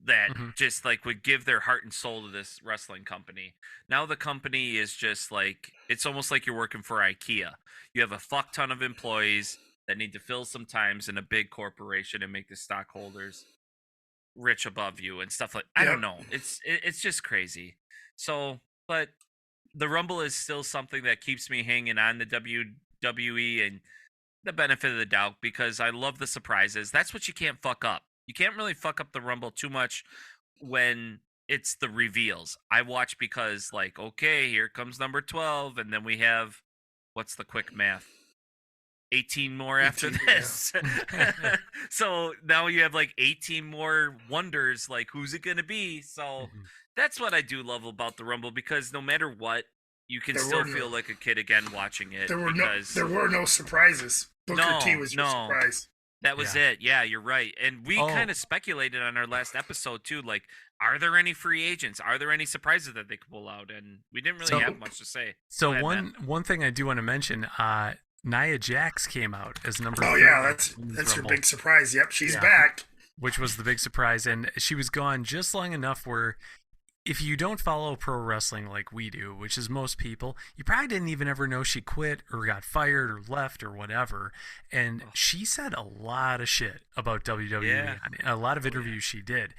that just like would give their heart and soul to this wrestling company. Now the company is just like, it's almost like you're working for IKEA. You have a fuck ton of employees that need to fill some times in a big corporation and make the stockholders rich above you and stuff like, I don't know. It's just crazy. So, but the Rumble is still something that keeps me hanging on the WWE and the benefit of the doubt because I love the surprises. That's what you can't fuck up. You can't really fuck up the Rumble too much when it's the reveals. I watch because like, okay, here comes number 12 and then we have, what's the quick math? 18 more after this. Yeah. So now you have like 18 more wonders, like who's it going to be? So that's what I do love about the Rumble because no matter what, you can still feel like a kid again watching it. There were no surprises. Booker T was your surprise. That was it. Yeah, you're right. And we kind of speculated on our last episode too, like, are there any free agents? Are there any surprises that they could pull out? And we didn't really have much to say. So one thing I do want to mention, Nia Jax came out as number 3. Oh yeah, that's her big surprise. Yep, she's back. Which was the big surprise, and she was gone just long enough where if you don't follow pro wrestling like we do, which is most people, you probably didn't even ever know she quit or got fired or left or whatever. And she said a lot of shit about WWE. Yeah. I mean, a lot of interviews she did.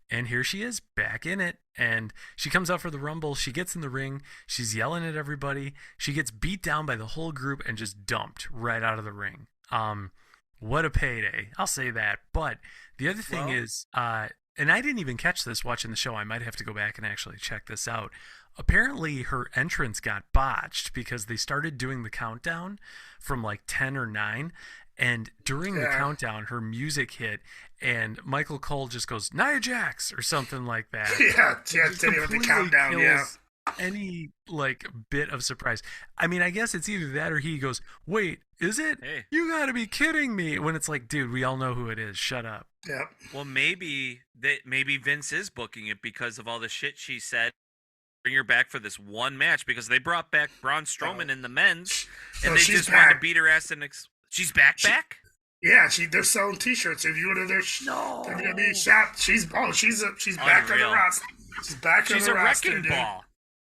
And here she is back in it. And she comes out for the Rumble. She gets in the ring. She's yelling at everybody. She gets beat down by the whole group and just dumped right out of the ring. What a payday. I'll say that. But the other thing is and I didn't even catch this watching the show. I might have to go back and actually check this out. Apparently, her entrance got botched because they started doing the countdown from like 10 or 9. And during the countdown, her music hit, and Michael Cole just goes, Nia Jax, or something like that. Yeah, didn't have the countdown, kills any like bit of surprise. I mean, I guess it's either that or he goes, wait, is it? Hey. You gotta be kidding me. When it's like, dude, we all know who it is. Shut up. Yep. Well, maybe Vince is booking it because of all the shit she said. Bring her back for this one match because they brought back Braun Strowman in the men's, and they just wanted to beat her ass. She's back. Yeah, they're selling T-shirts. If you go to their WWE shop, she's back on the roster. She's back on the roster. Wrecking ball.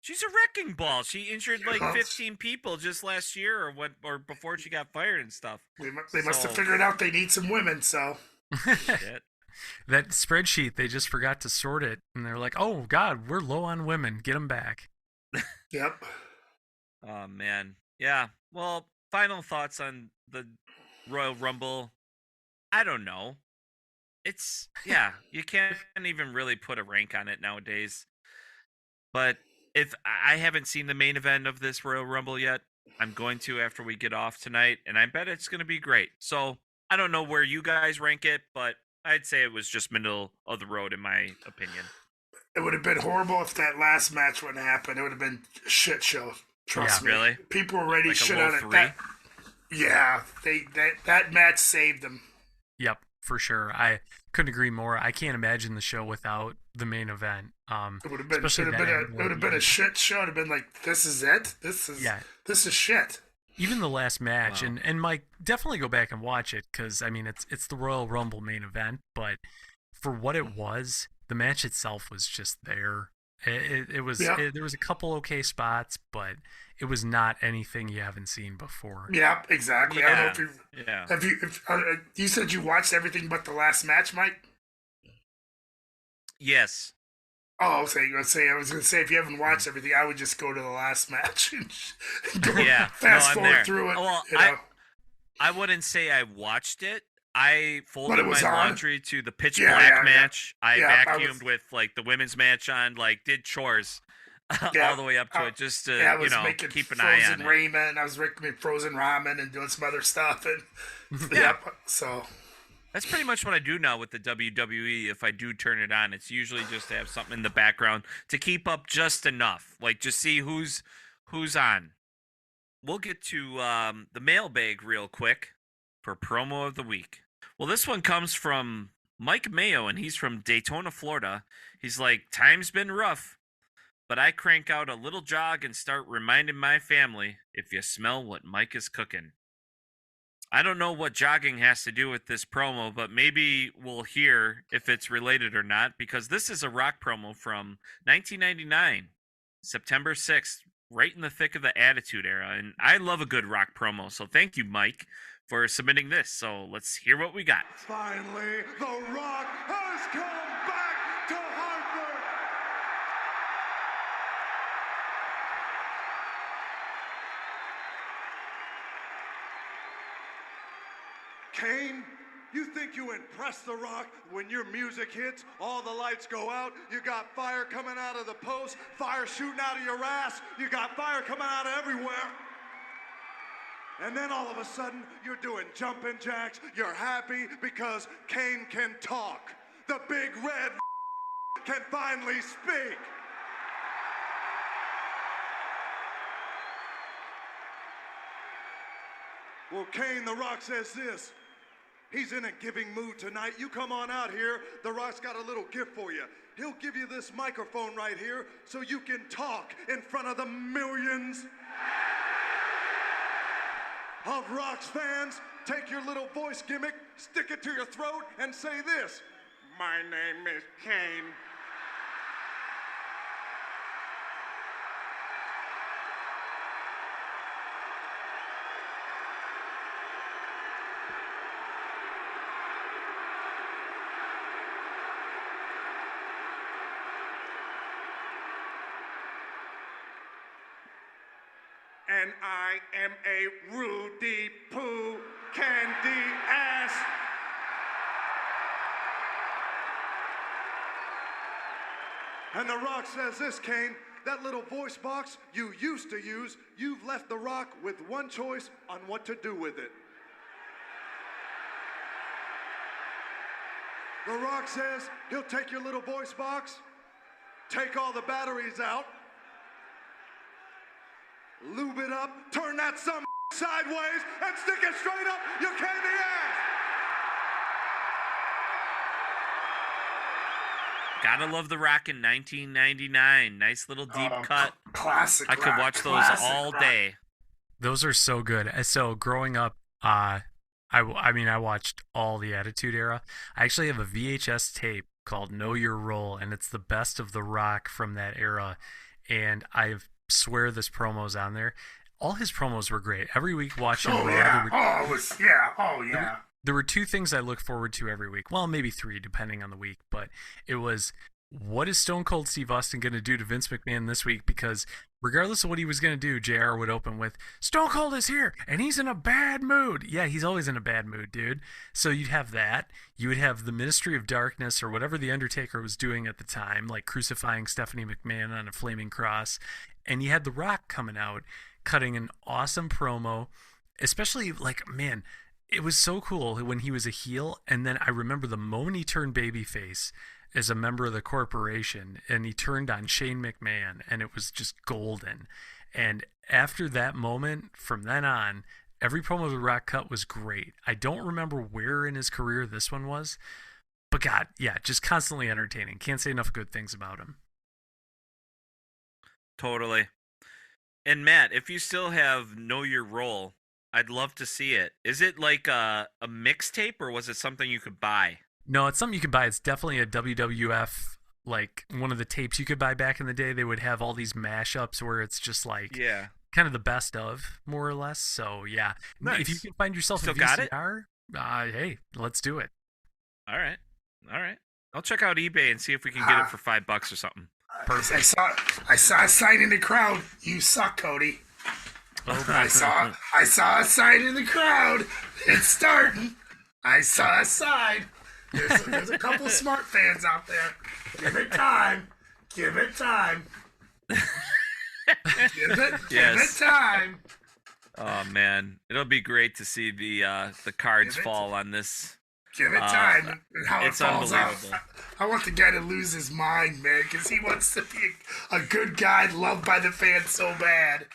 She's a wrecking ball. She injured like 15 people just last year, or before she got fired and stuff. They must have figured out they need some women. So Shit. That spreadsheet, they just forgot to sort it, and they're like, "Oh God, we're low on women. Get them back." Yep. Oh man, yeah. Well, final thoughts on the Royal Rumble. I don't know. You can't even really put a rank on it nowadays. But if I haven't seen the main event of this Royal Rumble yet, I'm going to after we get off tonight, and I bet it's going to be great. So I don't know where you guys rank it, but I'd say it was just middle of the road in my opinion. It would have been horrible if that last match wouldn't happen. It would have been a shit show. Trust me. Really? People were ready to shit on it. 3? That match saved them. Yep, for sure. I couldn't agree more. I can't imagine the show without the main event. It would have been a shit show. It would have been like, this is it. This is shit. Even the last match, and Mike, definitely go back and watch it because I mean it's the Royal Rumble main event, but for what it was, the match itself was just there. There was a couple okay spots, but it was not anything you haven't seen before. Yeah, exactly. Yeah. I don't know if you said you watched everything but the last match, Mike? Yes. Oh, I was going to say if you haven't watched everything, I would just go to the last match and go fast forward through it. Well, I wouldn't say I watched it. I folded my laundry to the pitch black match. I vacuumed with like the women's match on, like did chores all the way up to it just to keep an eye on it. I was making frozen ramen and doing some other stuff, and so. That's pretty much what I do now with the WWE. If I do turn it on, it's usually just to have something in the background to keep up just enough, like just see who's on. We'll get to the mailbag real quick for promo of the week. Well, this one comes from Mike Mayo, and he's from Daytona, Florida. He's like, time's been rough, but I crank out a little jog and start reminding my family if you smell what Mike is cooking. I don't know what jogging has to do with this promo, but maybe we'll hear if it's related or not, because this is a Rock promo from 1999, September 6th, right in the thick of the Attitude Era. And I love a good Rock promo, so thank you, Mike, for submitting this. So let's hear what we got. Finally, The Rock has come back to Hartford. Kane, you think you impress The Rock when your music hits, all the lights go out, you got fire coming out of the post, fire shooting out of your ass, you got fire coming out of everywhere. And then all of a sudden, you're doing jumping jacks, you're happy because Kane can talk. The big red can finally speak. Well, Kane, The Rock says this. He's in a giving mood tonight. You come on out here. The Rock's got a little gift for you. He'll give you this microphone right here so you can talk in front of the millions of Rock's fans. Take your little voice gimmick, stick it to your throat, and say this. My name is Kane. And I am a Rudy Poo candy ass. And The Rock says this, Kane, that little voice box you used to use, you've left The Rock with one choice on what to do with it. The Rock says he'll take your little voice box, take all the batteries out, lube it up, turn that some sideways, and stick it straight up your candy ass. Gotta love The Rock in 1999. Nice little deep cut. Classic. I could watch those all day. Those are so good. So growing up, I mean, I watched all the Attitude Era. I actually have a VHS tape called Know Your Role, and it's the best of The Rock from that era. And I swear this promo's on there. All his promos were great. Every week watching Raw. There were two things I look forward to every week. Well, maybe three, depending on the week. But it was, what is Stone Cold Steve Austin going to do to Vince McMahon this week? Because regardless of what he was going to do, JR would open with, Stone Cold is here, and he's in a bad mood. Yeah, he's always in a bad mood, dude. So you'd have that. You would have the Ministry of Darkness, or whatever The Undertaker was doing at the time, like crucifying Stephanie McMahon on a flaming cross. And you had The Rock coming out, cutting an awesome promo, especially, like, man, it was so cool when he was a heel. And then I remember the moment he turned babyface as a member of the corporation, and he turned on Shane McMahon, and it was just golden. And after that moment, from then on, every promo The Rock cut was great. I don't remember where in his career this one was, but God, yeah, just constantly entertaining. Can't say enough good things about him. Totally. And Matt, if you still have Know Your Role, I'd love to see it. Is it like a mixtape, or was it something you could buy? No, it's something you could buy. It's definitely a WWF, like one of the tapes you could buy back in the day. They would have all these mashups where it's just like kind of the best of, more or less. So yeah, nice. If you can find yourself still a VCR, hey, let's do it. All right. I'll check out eBay and see if we can get it for $5 or something. Perfect. I saw a sign in the crowd. You suck, Cody. I saw a sign in the crowd. It's starting. I saw a sign. There's a couple smart fans out there. Give it time. Give it time. Give it time. Oh man, it'll be great to see the cards fall on this. Give it time. And how it falls out. Unbelievable. I want the guy to lose his mind, man, because he wants to be a good guy, loved by the fans so bad.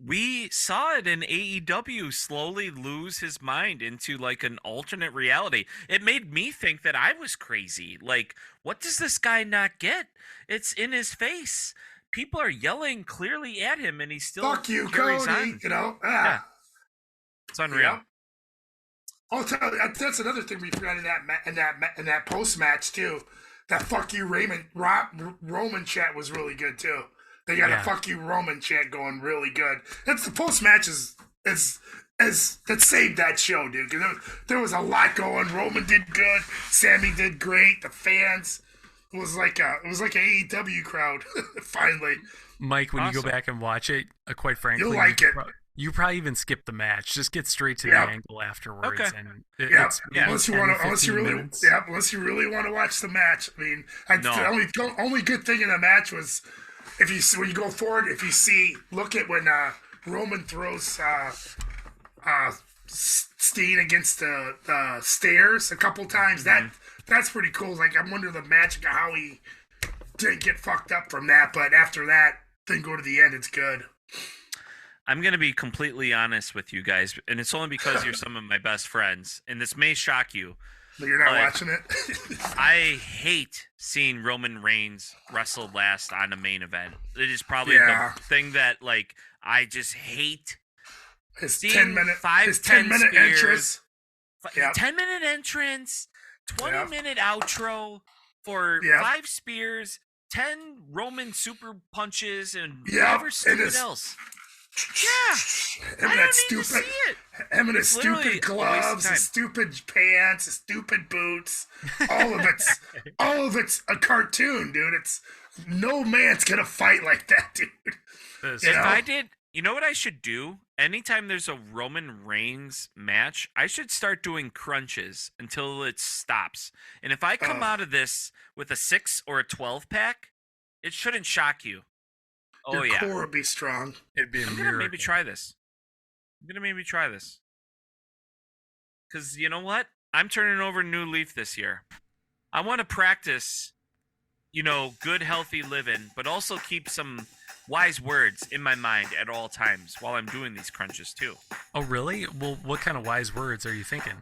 We saw it in AEW slowly lose his mind into like an alternate reality. It made me think that I was crazy. Like, what does this guy not get? It's in his face. People are yelling clearly at him, and he still fuck you, carries Cody. on. You know, Yeah. It's unreal. Yeah. I'll tell you, that's another thing we forgot in that post match too. That fuck you Roman chat was really good too. They got a fuck you Roman chant going really good. That's the post match that saved that show, dude. Because there was a lot going. Roman did good. Sammy did great. The fans, it was like a AEW crowd. Finally, Mike, when you go back and watch it, quite frankly, you'll like it. You probably even skip the match. Just get straight to the angle afterwards. Okay. And unless you really want to watch the match. I mean, the only good thing in the match was when you go forward, look at when Roman throws Steen against the stairs a couple times. Mm-hmm. That's pretty cool. Like, I'm wondering the magic of how he didn't get fucked up from that. But after that, then go to the end. It's good. I'm going to be completely honest with you guys, and it's only because you're some of my best friends, and this may shock you. But you're not watching it? I hate seeing Roman Reigns wrestle last on a main event. It is probably the thing that, like, I just hate. His seeing 10-minute entrance. 10-minute entrance, 20-minute outro for 5 spears, 10 Roman super punches, and whatever stupid else. Yeah, I don't need to see it. Him and his stupid gloves, his stupid pants, his stupid boots. All of it's a cartoon, dude. No man's gonna fight like that, dude. I did, you know what I should do? Anytime there's a Roman Reigns match, I should start doing crunches until it stops. And if I come out of this with a 6 or a 12 pack, It shouldn't shock you. Oh Your yeah. core would be strong. It'd be a I'm miracle. gonna maybe try this. Cause you know what? I'm turning over a new leaf this year. I want to practice, good healthy living, but also keep some wise words in my mind at all times while I'm doing these crunches too. Oh, really? Well, what kind of wise words are you thinking?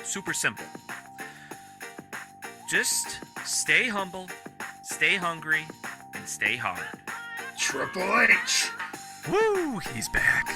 Super simple. Just stay humble, stay hungry, and stay hard. Triple H. Woo! He's back.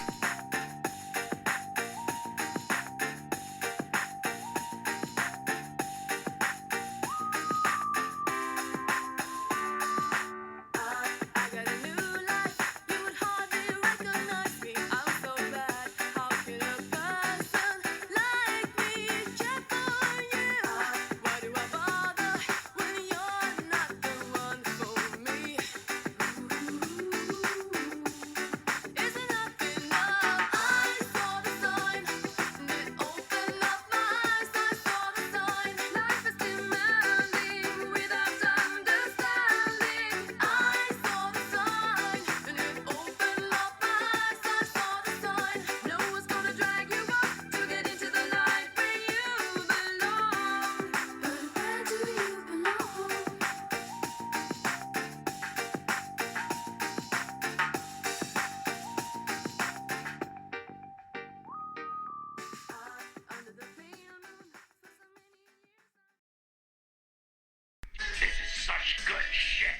This is such good shit.